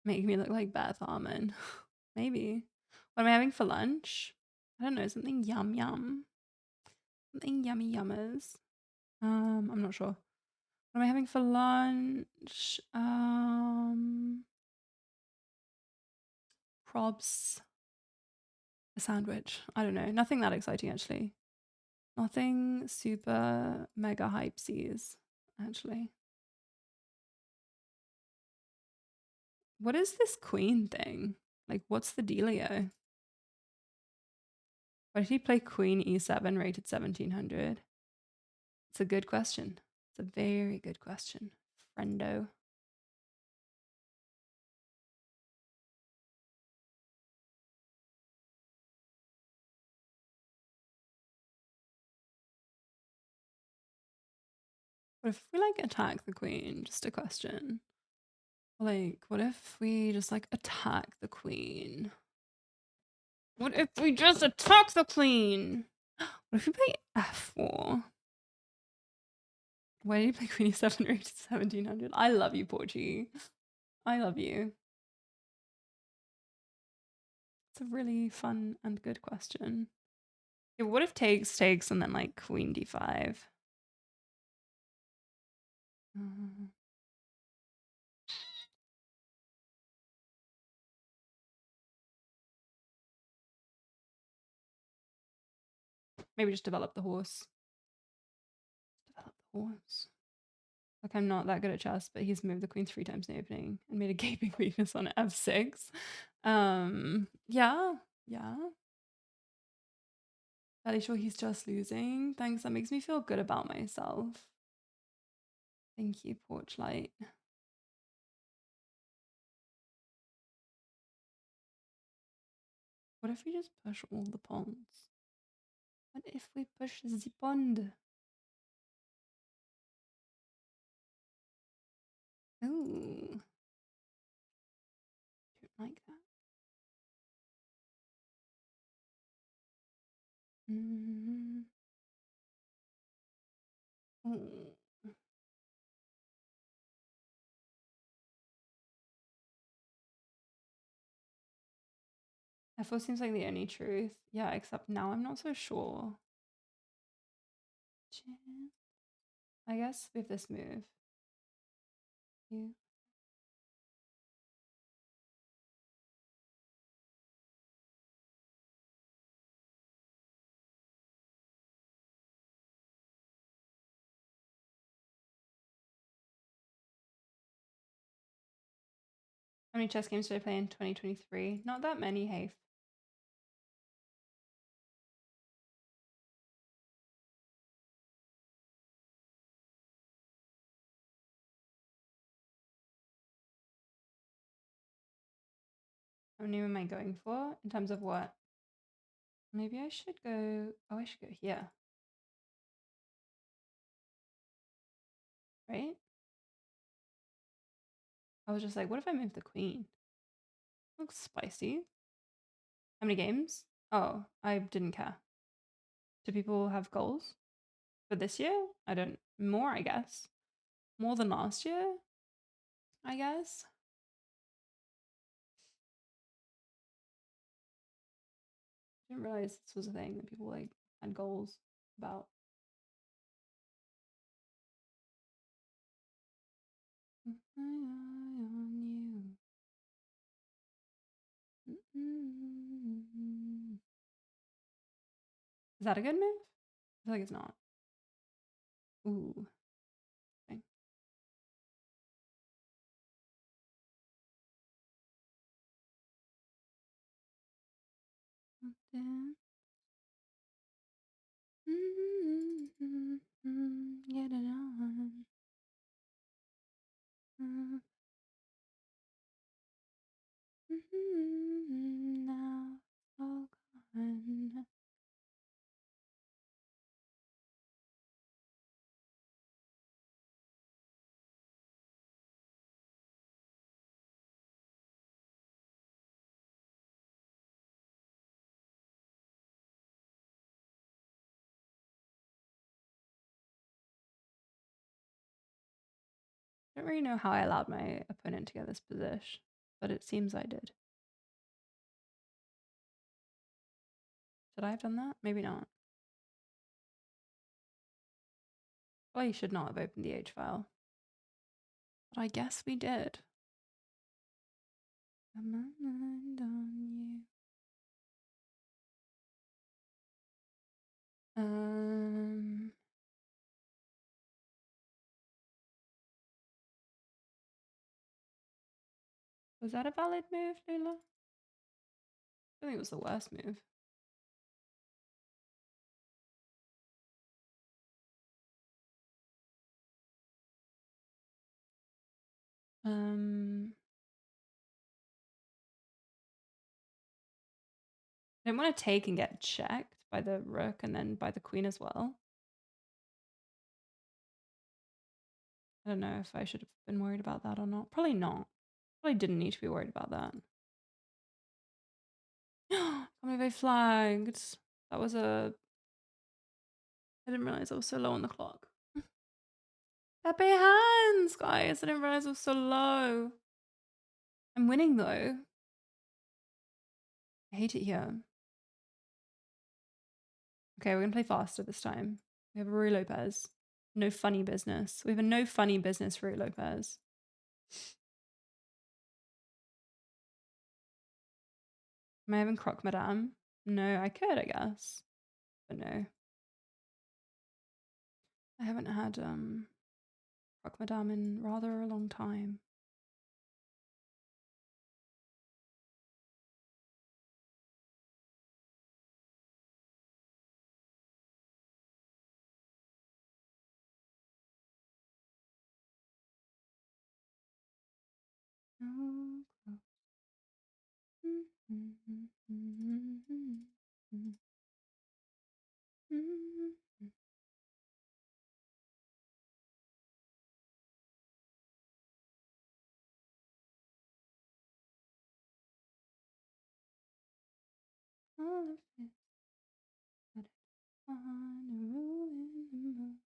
Making me look like Beth Harmon. Maybe. What am I having for lunch? I don't know, something yum yum. Something yummy yummers. I'm not sure. What am I having for lunch? Probs. A sandwich. I don't know. Nothing that exciting actually. Nothing super mega hype seas, actually. What is this queen thing? Like, what's the dealio? Why did he play queen e7 rated 1700? It's a good question. It's a very good question. Friendo. What if we like attack the queen? Just a question. Like, what if we just like attack the queen? What if we just attack the queen? What if we play f4? Why did you play queen e7 rated 1700? I love you, Porgy. I love you. It's a really fun and good question. Yeah, what if takes and then like queen d5? Maybe just develop the horse. Develop the horse. Like, I'm not that good at chess, but he's moved the queen 3 times in the opening and made a gaping weakness on f6. Yeah. Fairly sure he's just losing. Thanks. That makes me feel good about myself. Thank you, Porchlight. What if we just push all the pawns? What if we push the pond? Ooh. Don't like that. Ooh. F4 seems like the only truth. Yeah, except now I'm not so sure. I guess we have this move. Yeah. How many chess games did I play in 2023? Not that many, hey. How many am I going for? In terms of what? Maybe I should go... Oh, I should go here. Right? I was just like, what if I move the queen? Looks spicy. How many games? Oh, I didn't care. Do people have goals for this year? I don't... More, I guess. More than last year, I guess. I didn't realize this was a thing that people like had goals about. On you. Is that a good move? I feel like it's not. Ooh. Okay. Get it on. Now all gone. I don't really know how I allowed my opponent to get this position, but it seems I did. Should I have done that? Maybe not. Well, you should not have opened the H file. But I guess we did. Come on, on you. Was that a valid move, Lula? I think it was the worst move. I don't want to take and get checked by the rook and then by the queen as well. I don't know if I should have been worried about that or not. Probably not. Probably didn't need to be worried about that. Can't believe I flagged. That was a... I didn't realize I was so low on the clock. Pepe hands, guys. I didn't realize I was so low. I'm winning though. I hate it here. Okay, we're gonna play faster this time. We have a Rui Lopez. No funny business. We have a no funny business Rui Lopez. Am I having Croque Madame? No, I could, I guess. But no. I haven't had Croque Madame in rather a long time. All of this, but I wanna ruin the mood.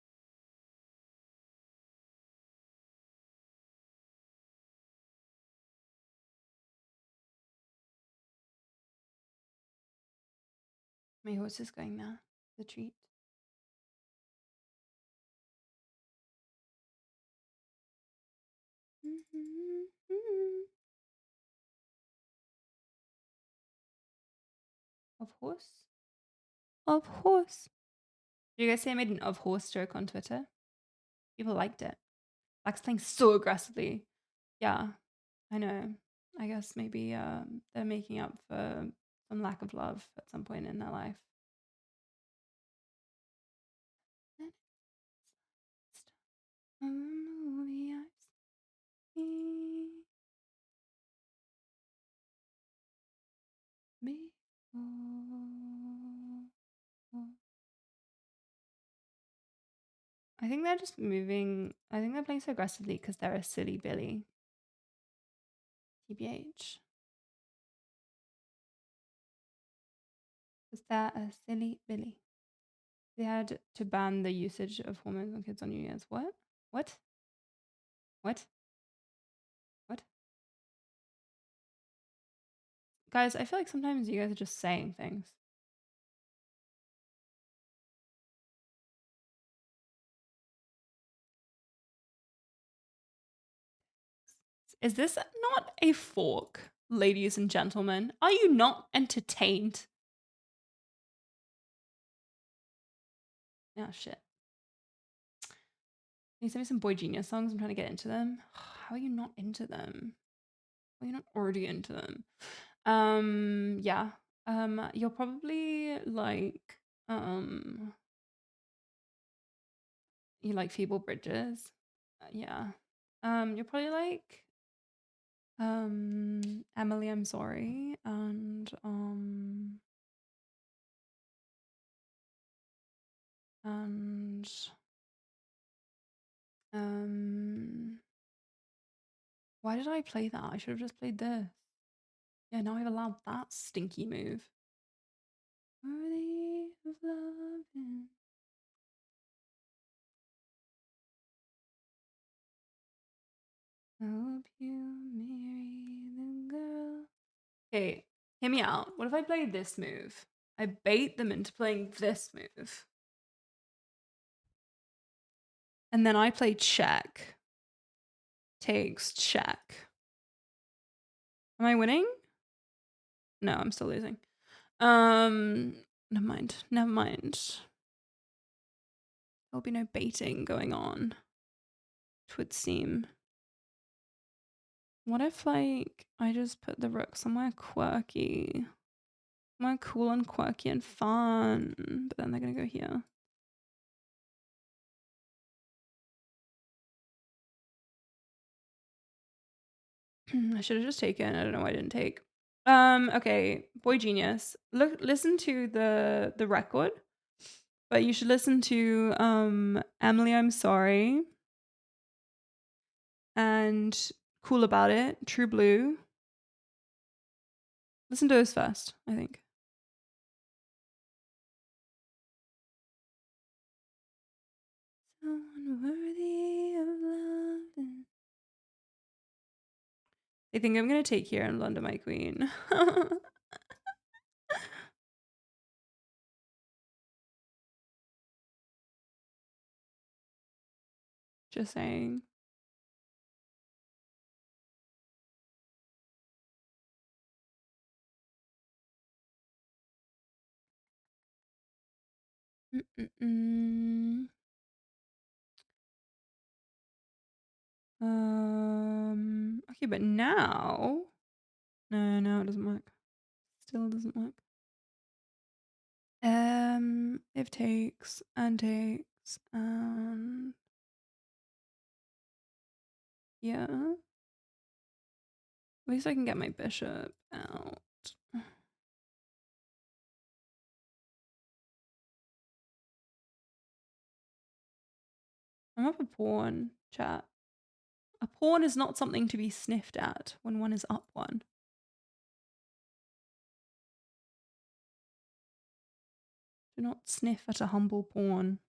My horse is going now. The treat. Of horse? Of horse. Did you guys say I made an of horse joke on Twitter? People liked it. Black's playing so aggressively. Yeah, I know. I guess maybe they're making up for some lack of love at some point in their life. I think they're just moving. I think they're playing so aggressively because they're a silly Billy. TBH. Because they're a silly Billy. They had to ban the usage of hormones on kids on New Year's. What? What? What? What? Guys, I feel like sometimes you guys are just saying things. Is this not a fork, ladies and gentlemen? Are you not entertained? Oh, shit. Can you send me some Boy Genius songs? I'm trying to get into them. How are you not into them? Are you not already into them? Yeah. You're probably like, you like Feeble Bridges. Yeah. You're probably like, Emily, I'm sorry. And, why did I play that? I should have just played this. Yeah, now I've allowed that stinky move. Worthy of loving. I hope you marry the girl. Okay, hear me out. What if I play this move? I bait them into playing this move. And then I play check. Takes check. Am I winning? No, I'm still losing. Never mind. Never mind. There'll be no baiting going on. It would seem. What if, like, I just put the rook somewhere quirky? Somewhere cool and quirky and fun. But then they're gonna go here. I should have just taken. I don't know why I didn't take. Okay, Boy Genius. Listen to the record, but you should listen to Emily, I'm Sorry, and Cool About It, True Blue. Listen to those first, I think. Someone worthy of love. I think I'm gonna take here in London, my queen. Just saying. Mm-mm-mm. Okay, but now, no, it doesn't work. Still doesn't work. If takes and yeah. At least I can get my bishop out. I'm up a pawn, chat. A pawn is not something to be sniffed at when one is up one. Do not sniff at a humble pawn.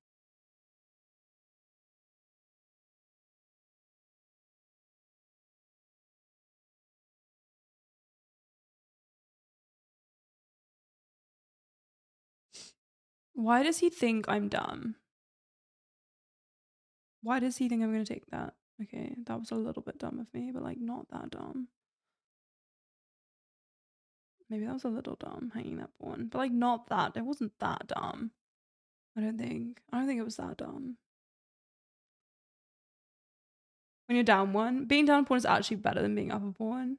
Why does he think I'm dumb? Why does he think I'm going to take that? Okay, that was a little bit dumb of me, but like not that dumb. Maybe that was a little dumb, hanging that pawn. But like not that. It wasn't that dumb. I don't think it was that dumb. When you're down one, being down a pawn is actually better than being up a pawn.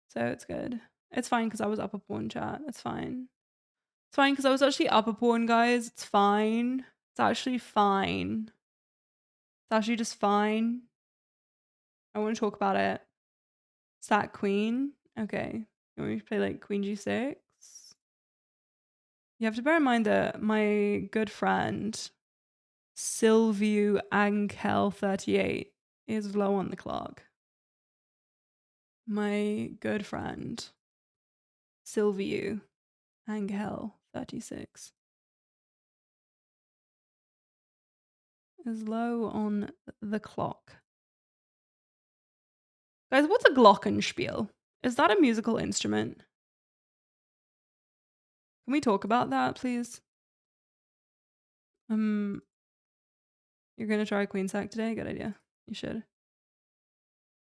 So it's good. It's fine because I was up a pawn, chat. It's fine. It's fine because I was actually up a pawn, guys. It's fine. It's actually fine. It's actually just fine. I want to talk about it. It's that queen. Okay. You want me to play like queen g6? You have to bear in mind that my good friend, Silviu Angel 38, is low on the clock. My good friend, Silviu Angel 36, is low on the clock. Guys, what's a glockenspiel? Is that a musical instrument? Can we talk about that, please? You're gonna try queen sack today? Good idea. You should.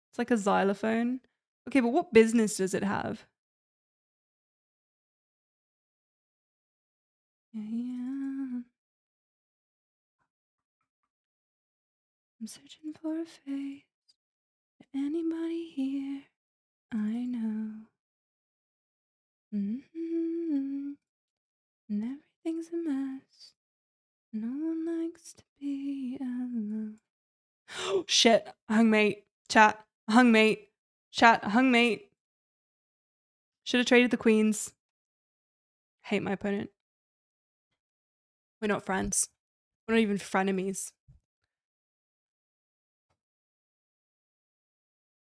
It's like a xylophone. Okay, but what business does it have? Yeah. I'm searching for a face. Anybody here? I know. Mm-hmm. And everything's a mess. No one likes to be alone. Oh, shit. Hungmate. Chat. Hungmate. Chat. Hungmate. Should have traded the queens. Hate my opponent. We're not friends. We're not even frenemies.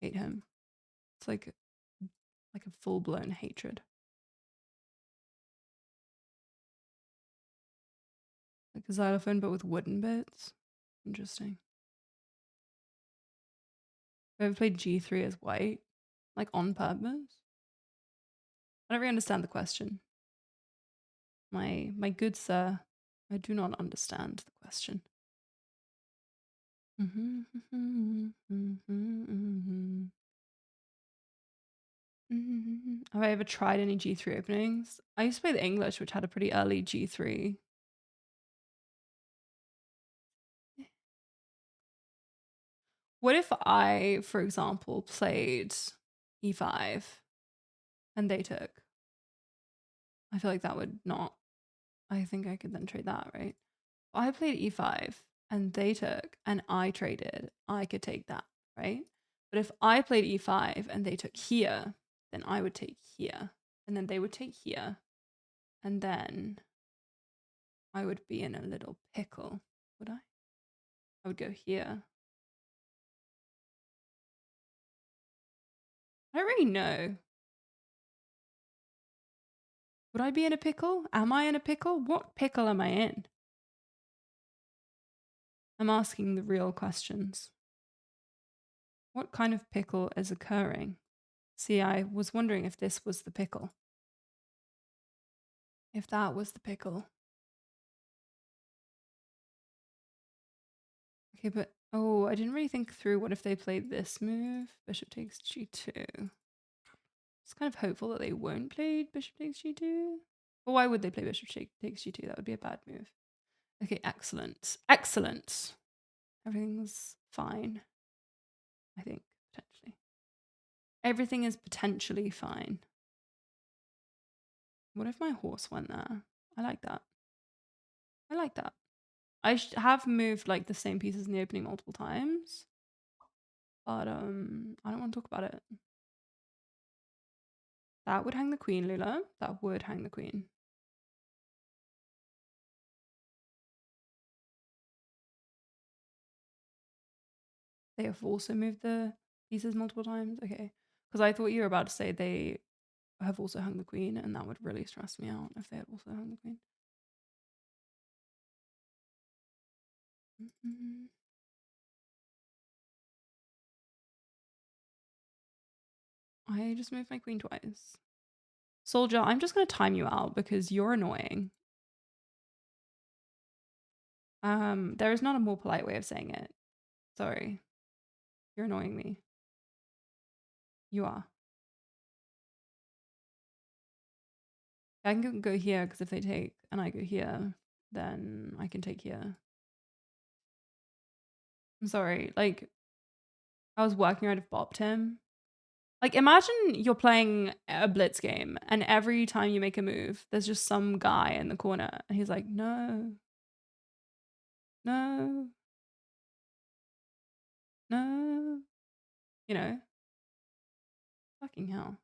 Hate him. It's like a full-blown hatred. Like a xylophone, but with wooden bits. Interesting. Have you ever played G3 as white? Like on purpose? I don't really understand the question. My good sir, I do not understand the question. Have I ever tried any G3 openings? I used to play the English, which had a pretty early G3. What if I, for example, played e5 and they took? I feel like that would not. I think I could then trade that, right? I played e5 and they took and I traded, I could take that, right? But if I played e5 and they took here, then I would take here. And then they would take here. And then I would be in a little pickle, would I? I would go here. I don't really know. Would I be in a pickle? Am I in a pickle? What pickle am I in? I'm asking the real questions. What kind of pickle is occurring? See, I was wondering if this was the pickle. If that was the pickle. Okay, but oh, I didn't really think through what if they played this move? Bishop takes g2. It's kind of hopeful that they won't play bishop takes g2. But why would they play bishop takes g2? That would be a bad move. Okay, excellent. Excellent. Everything's fine. I think, potentially. Everything is potentially fine. What if my horse went there? I like that. I like that. I have moved like the same pieces in the opening multiple times. But I don't want to talk about it. That would hang the queen, Lula. That would hang the queen. They have also moved the pieces multiple times. Okay. Because I thought you were about to say they have also hung the queen, and that would really stress me out if they had also hung the queen. I just moved my queen twice. Soldier, I'm just going to time you out because you're annoying. There is not a more polite way of saying it. Sorry. You're annoying me. You are. I can go here because if they take and I go here, then I can take here. I'm sorry. Like, I was working, I'd have bopped him. Like, imagine you're playing a blitz game and every time you make a move, there's just some guy in the corner and he's like, no, no, no, you know, fucking hell.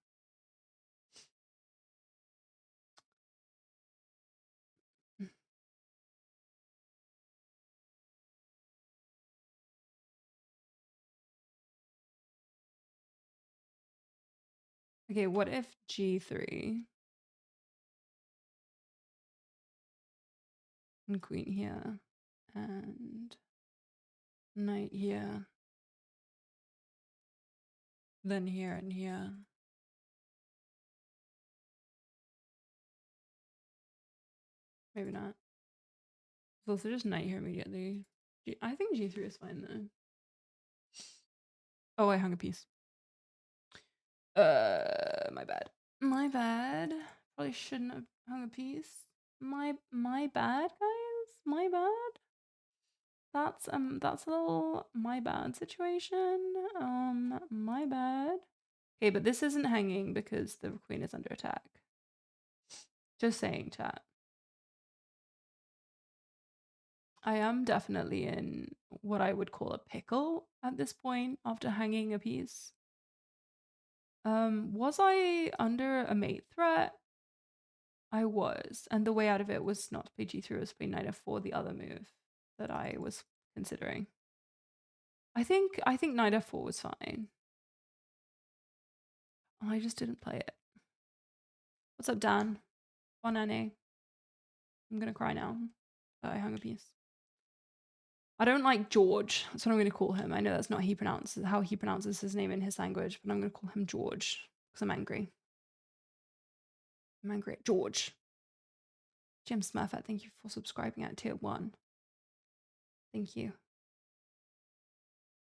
Okay, what if G3 and queen here and knight here, then here and here? Maybe not. It's also just knight here immediately. I think G3 is fine though. Oh, I hung a piece. My bad. My bad. Probably shouldn't have hung a piece. My bad, guys. My bad. That's a little my bad situation. My bad. Okay, but this isn't hanging because the queen is under attack. Just saying, chat. I am definitely in what I would call a pickle at this point after hanging a piece. Was I under a mate threat? I was, and the way out of it was not to play g3, was to play knight f4, the other move that I was considering. I think knight f4 was fine. I just didn't play it. What's up, Dan? Bonane. I'm gonna cry now. I hung a piece. I don't like George. That's what I'm gonna call him. I know that's not how he pronounces his name in his language, but I'm gonna call him George because I'm angry. I'm angry at George. Jim Smurfett, thank you for subscribing at tier 1. Thank you.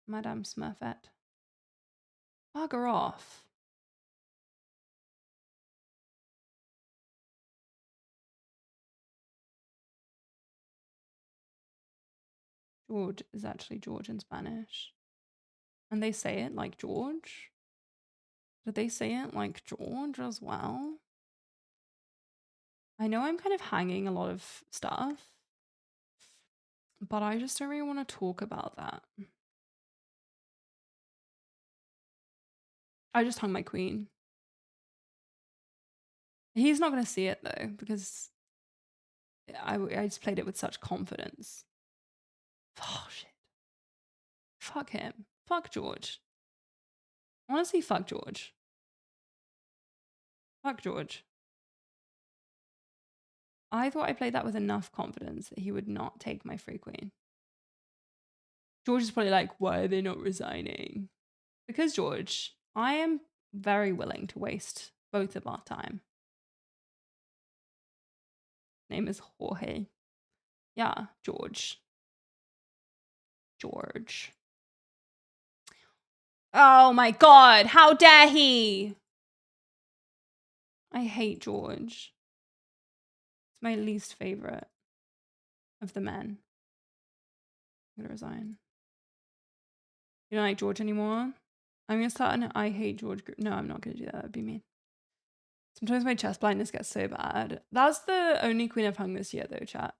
Madame Smurfett. Bugger off. George is actually George in Spanish. And they say it like George? Did they say it like George as well? I know I'm kind of hanging a lot of stuff, but I just don't really want to talk about that. I just hung my queen. He's not going to see it though, because I just played it with such confidence. Oh, shit. Fuck him. Fuck George. Honestly, fuck George. Fuck George. I thought I played that with enough confidence that he would not take my free queen. George is probably like, why are they not resigning? Because George, I am very willing to waste both of our time. Name is Jorge. Yeah, George. George. Oh my god, how dare he? I hate George. It's my least favorite of the men. I'm gonna resign. You don't like George anymore? I'm gonna start an I hate George group. No, I'm not gonna do that. That'd be mean. Sometimes my chest blindness gets so bad. That's the only queen I've hung this year though, chat.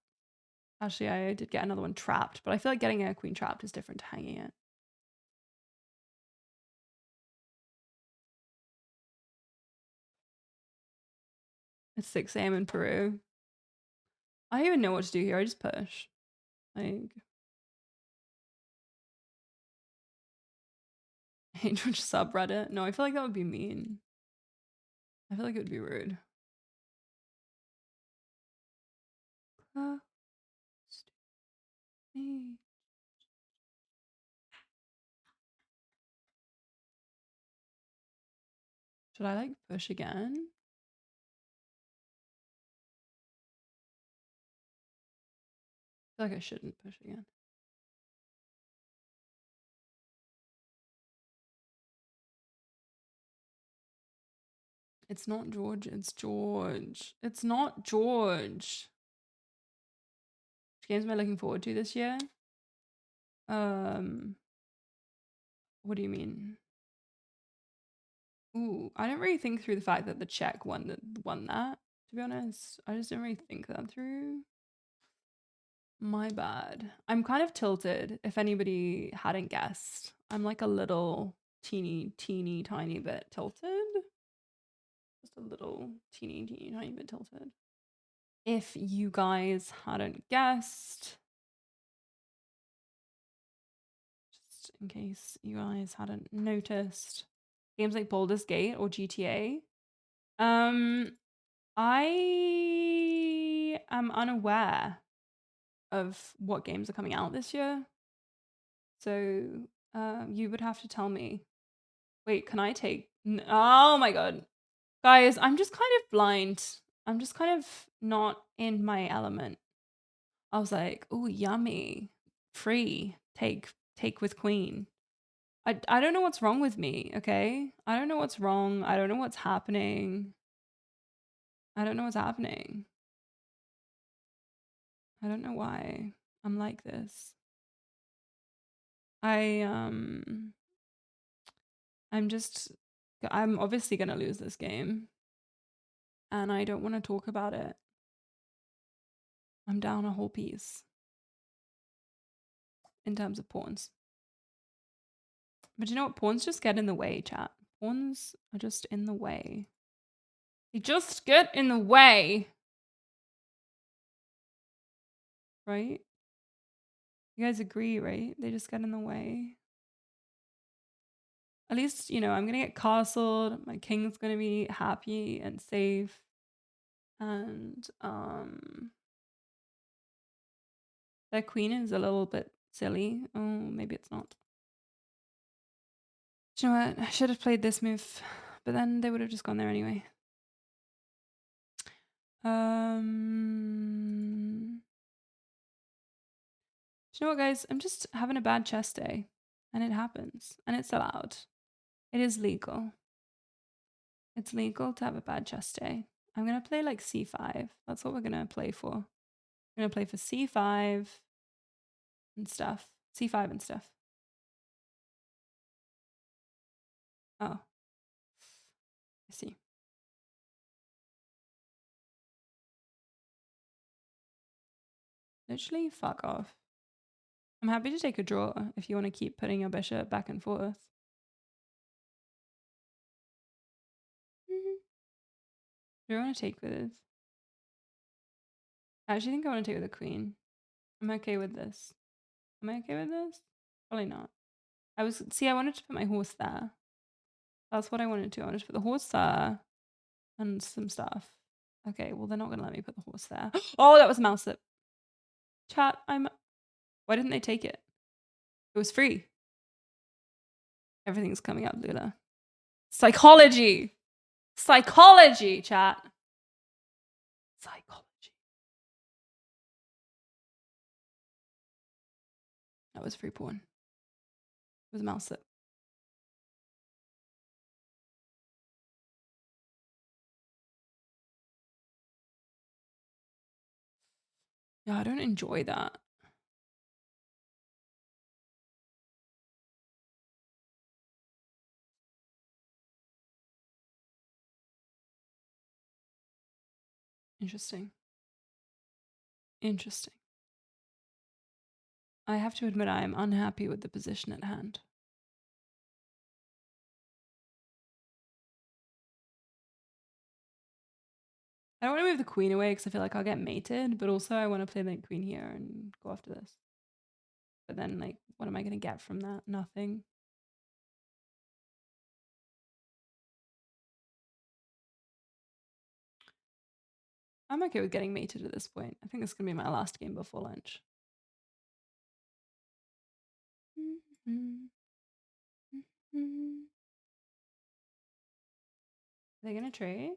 Actually, I did get another one trapped, but I feel like getting a queen trapped is different to hanging it. It's 6 a.m. in Peru. I don't even know what to do here. I just push. Like, hate George subreddit. No, I feel like that would be mean. I feel like it would be rude. Should I like push again? I feel like I shouldn't push again. It's not George, it's George. It's not George. Which games am I looking forward to this year? What do you mean? Ooh, I didn't really think through the fact that the Czech won that, to be honest. I just didn't really think that through. My bad. I'm kind of tilted, if anybody hadn't guessed. I'm like a little teeny tiny bit tilted. Just a little teeny tiny bit tilted. If you guys hadn't guessed, just in case you guys hadn't noticed, games like Baldur's Gate or GTA. I am unaware of what games are coming out this year. So you would have to tell me. Wait, can I take... Oh my god. Guys, I'm just kind of blind. I'm just kind of not in my element. I was like, oh, yummy. Free. Take with queen. I don't know what's wrong with me, okay? I don't know what's wrong. I don't know what's happening. I don't know what's happening. I don't know why I'm like this. I'm obviously gonna lose this game. And I don't want to talk about it. I'm down a whole piece. In terms of pawns. But you know what? Pawns just get in the way, chat. Pawns are just in the way. They just get in the way. Right? You guys agree, right? They just get in the way. At least, you know, I'm going to get castled. My king's going to be happy and safe. And their queen is a little bit silly. Oh, maybe it's not. Do you know what? I should have played this move, but then they would have just gone there anyway. Do you know what, guys? I'm just having a bad chest day, and it happens, and it's allowed. It is legal. It's legal to have a bad chest day. I'm gonna play like c5. That's what we're gonna play for. We're gonna play for c5 and stuff. c5 and stuff. Oh, I see. Literally, fuck off. I'm happy to take a draw if you want to keep putting your bishop back and forth. Do I want to take with this? I actually think I want to take with the queen. I'm okay with this. Am I okay with this? Probably not. I wanted to put my horse there. That's what I wanted to. I wanted to put the horse there and some stuff. Okay, well, they're not going to let me put the horse there. Oh, that was a mouse slip. Chat, why didn't they take it? It was free. Everything's coming up, Lula. Psychology. Psychology, chat. Psychology. That was free porn. It was a mouse slip. Yeah, I don't enjoy that. Interesting. Interesting. I have to admit I am unhappy with the position at hand. I don't want to move the queen away because I feel like I'll get mated, but also I want to play the queen here and go after this. But then, like, what am I going to get from that? Nothing. I'm okay with getting mated at this point. I think this is going to be my last game before lunch. Are they going to trade?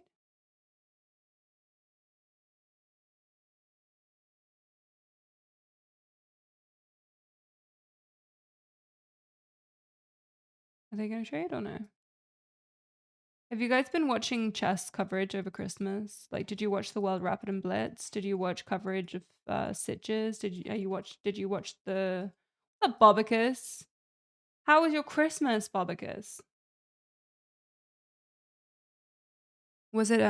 Are they going to trade or no? Have you guys been watching chess coverage over Christmas? Like, did you watch the World Rapid and Blitz? Did you watch coverage of Sitges? Did you watch the Bobicus? How was your Christmas, Bobicus? Was it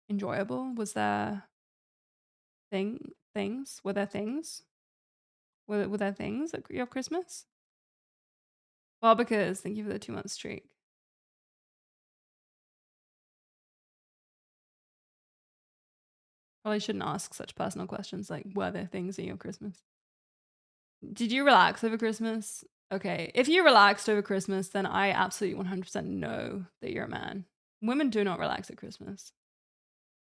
enjoyable? Was there things? Were there things? Were there things at your Christmas? Bobicus, thank you for the 2-month streak. Probably shouldn't ask such personal questions like, were there things in your Christmas? Did you relax over Christmas? Okay, if you relaxed over Christmas, then I absolutely 100% know that you're a man. Women do not relax at Christmas.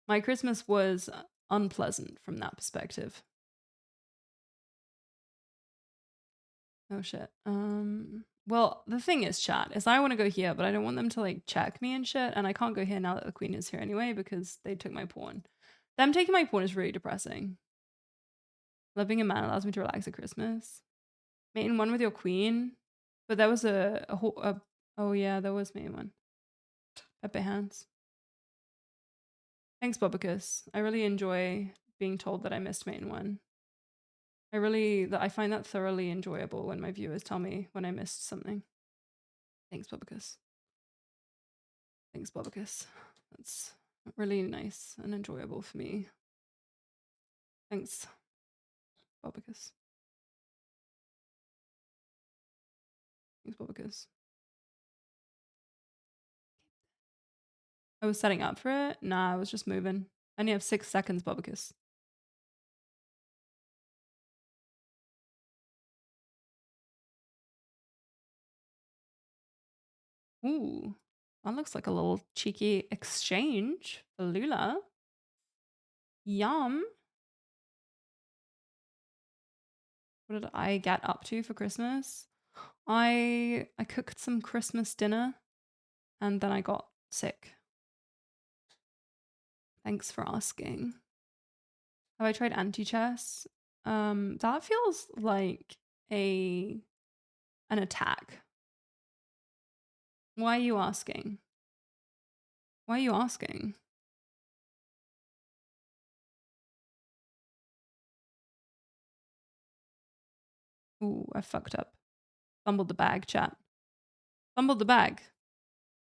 My Christmas was unpleasant from that perspective. Oh shit. Well, the thing is, chat, is I want to go here, but I don't want them to like check me and shit, and I can't go here now that the queen is here anyway because they took my pawn. Them taking my pawn is really depressing. Loving a man allows me to relax at Christmas. Mate in one with your queen, but there was oh yeah, there was mate in one. Pepe hands. Thanks, Bobicus. I really enjoy being told that I missed mate in one. I find that thoroughly enjoyable when my viewers tell me when I missed something. Thanks, Bobicus. Thanks, Bobicus. That's really nice and enjoyable for me. Thanks, Bobicus. Thanks, Bobicus. I was setting up for it? Nah, I was just moving. I only have 6 seconds, Bobicus. Ooh, that looks like a little cheeky exchange for Lula. Yum. What did I get up to for Christmas? I cooked some Christmas dinner and then I got sick. Thanks for asking. Have I tried anti-chess? That feels like an attack. Why are you asking? Why are you asking? Ooh, I fucked up. Fumbled the bag, chat. Fumbled the bag.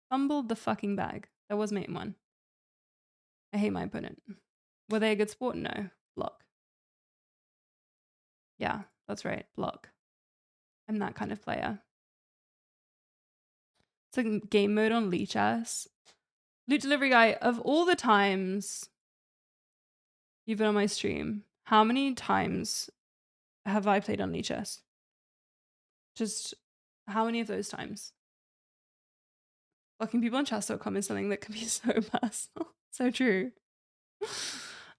Fumbled the fucking bag. That was mate one. I hate my opponent. Were they a good sport? No. Block. Yeah, that's right. Block. I'm that kind of player. It's a game mode on Lichess. Loot Delivery Guy, of all the times you've been on my stream, how many times have I played on Lichess? Just how many of those times? Fucking people on chess.com is something that can be so personal. So true.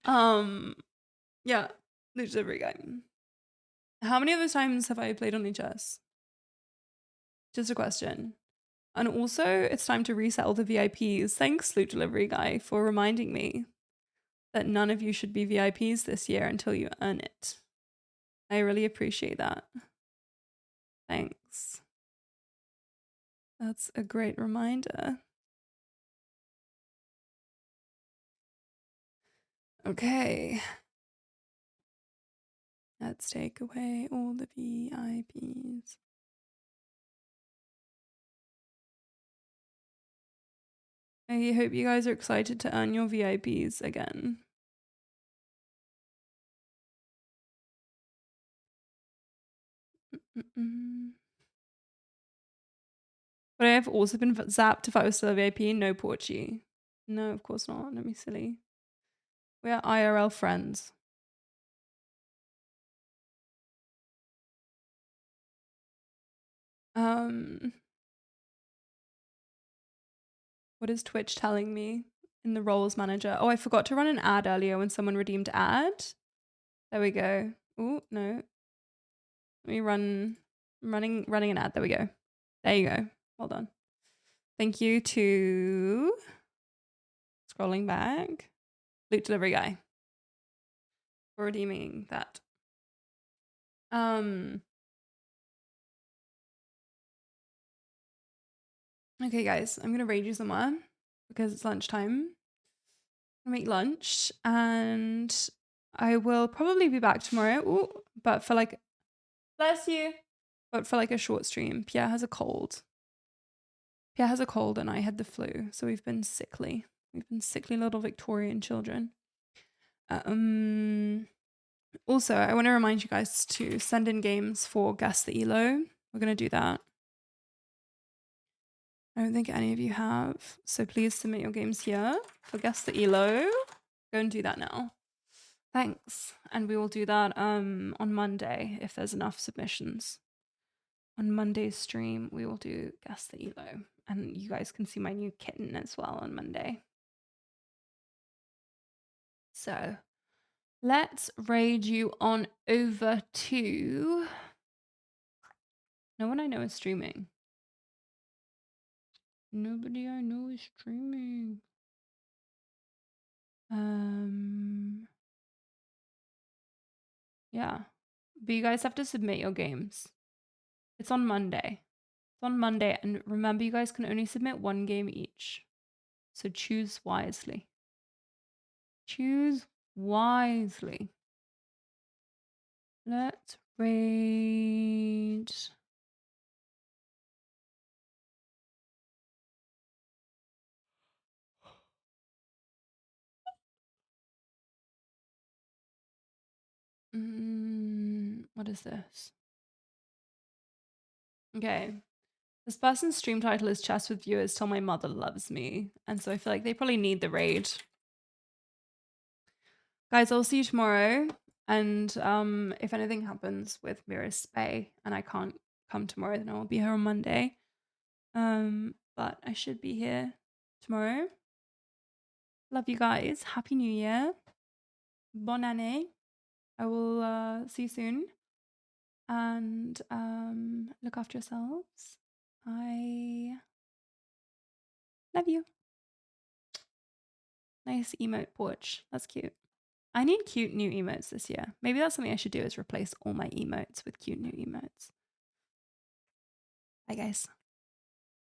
Yeah, Loot Delivery Guy. How many of those times have I played on Lichess? Just a question. And also, it's time to reset all the VIPs. Thanks, Loot Delivery Guy, for reminding me that none of you should be VIPs this year until you earn it. I really appreciate that. Thanks. That's a great reminder. Okay. Let's take away all the VIPs. I hope you guys are excited to earn your VIPs again. Would I have also been zapped if I was still a VIP? No, Porchy. No, of course not. Don't be silly. We are IRL friends. What is Twitch telling me in the roles manager? Oh, I forgot to run an ad earlier when someone redeemed ad. There we go. Oh, no. Let me running an ad. There we go. There you go. Well done. Thank you to scrolling back. Loot Delivery Guy for redeeming that. Okay, guys, I'm gonna raid you somewhere because it's lunchtime. I'm gonna make lunch and I will probably be back tomorrow. Ooh, but for like, bless you. But for like a short stream. Pierre has a cold. Pierre has a cold and I had the flu, so we've been sickly. We've been sickly little Victorian children. Also, I want to remind you guys to send in games for Guess the Elo. We're gonna do that. I don't think any of you have, so please submit your games here for Guess the Elo. Go and do that now. Thanks. And we will do that on Monday if there's enough submissions. On Monday's stream, we will do Guess the Elo. And you guys can see my new kitten as well on Monday. So let's raid you on over to... No one I know is streaming. Nobody I know is streaming. Yeah. But you guys have to submit your games. It's on Monday. It's on Monday. And remember, you guys can only submit one game each. So choose wisely. Choose wisely. Let's raid. What is this? Okay. This person's stream title is Chess with Viewers Till My Mother Loves Me. And so I feel like they probably need the raid. Guys, I'll see you tomorrow. And if anything happens with Mira's spay and I can't come tomorrow, then I will be here on Monday. But I should be here tomorrow. Love you guys. Happy New Year. Bonne année. I will see you soon. And look after yourselves. I love you. Nice emote porch. That's cute. I need cute new emotes this year. Maybe that's something I should do, is replace all my emotes with cute new emotes. Bye, guys.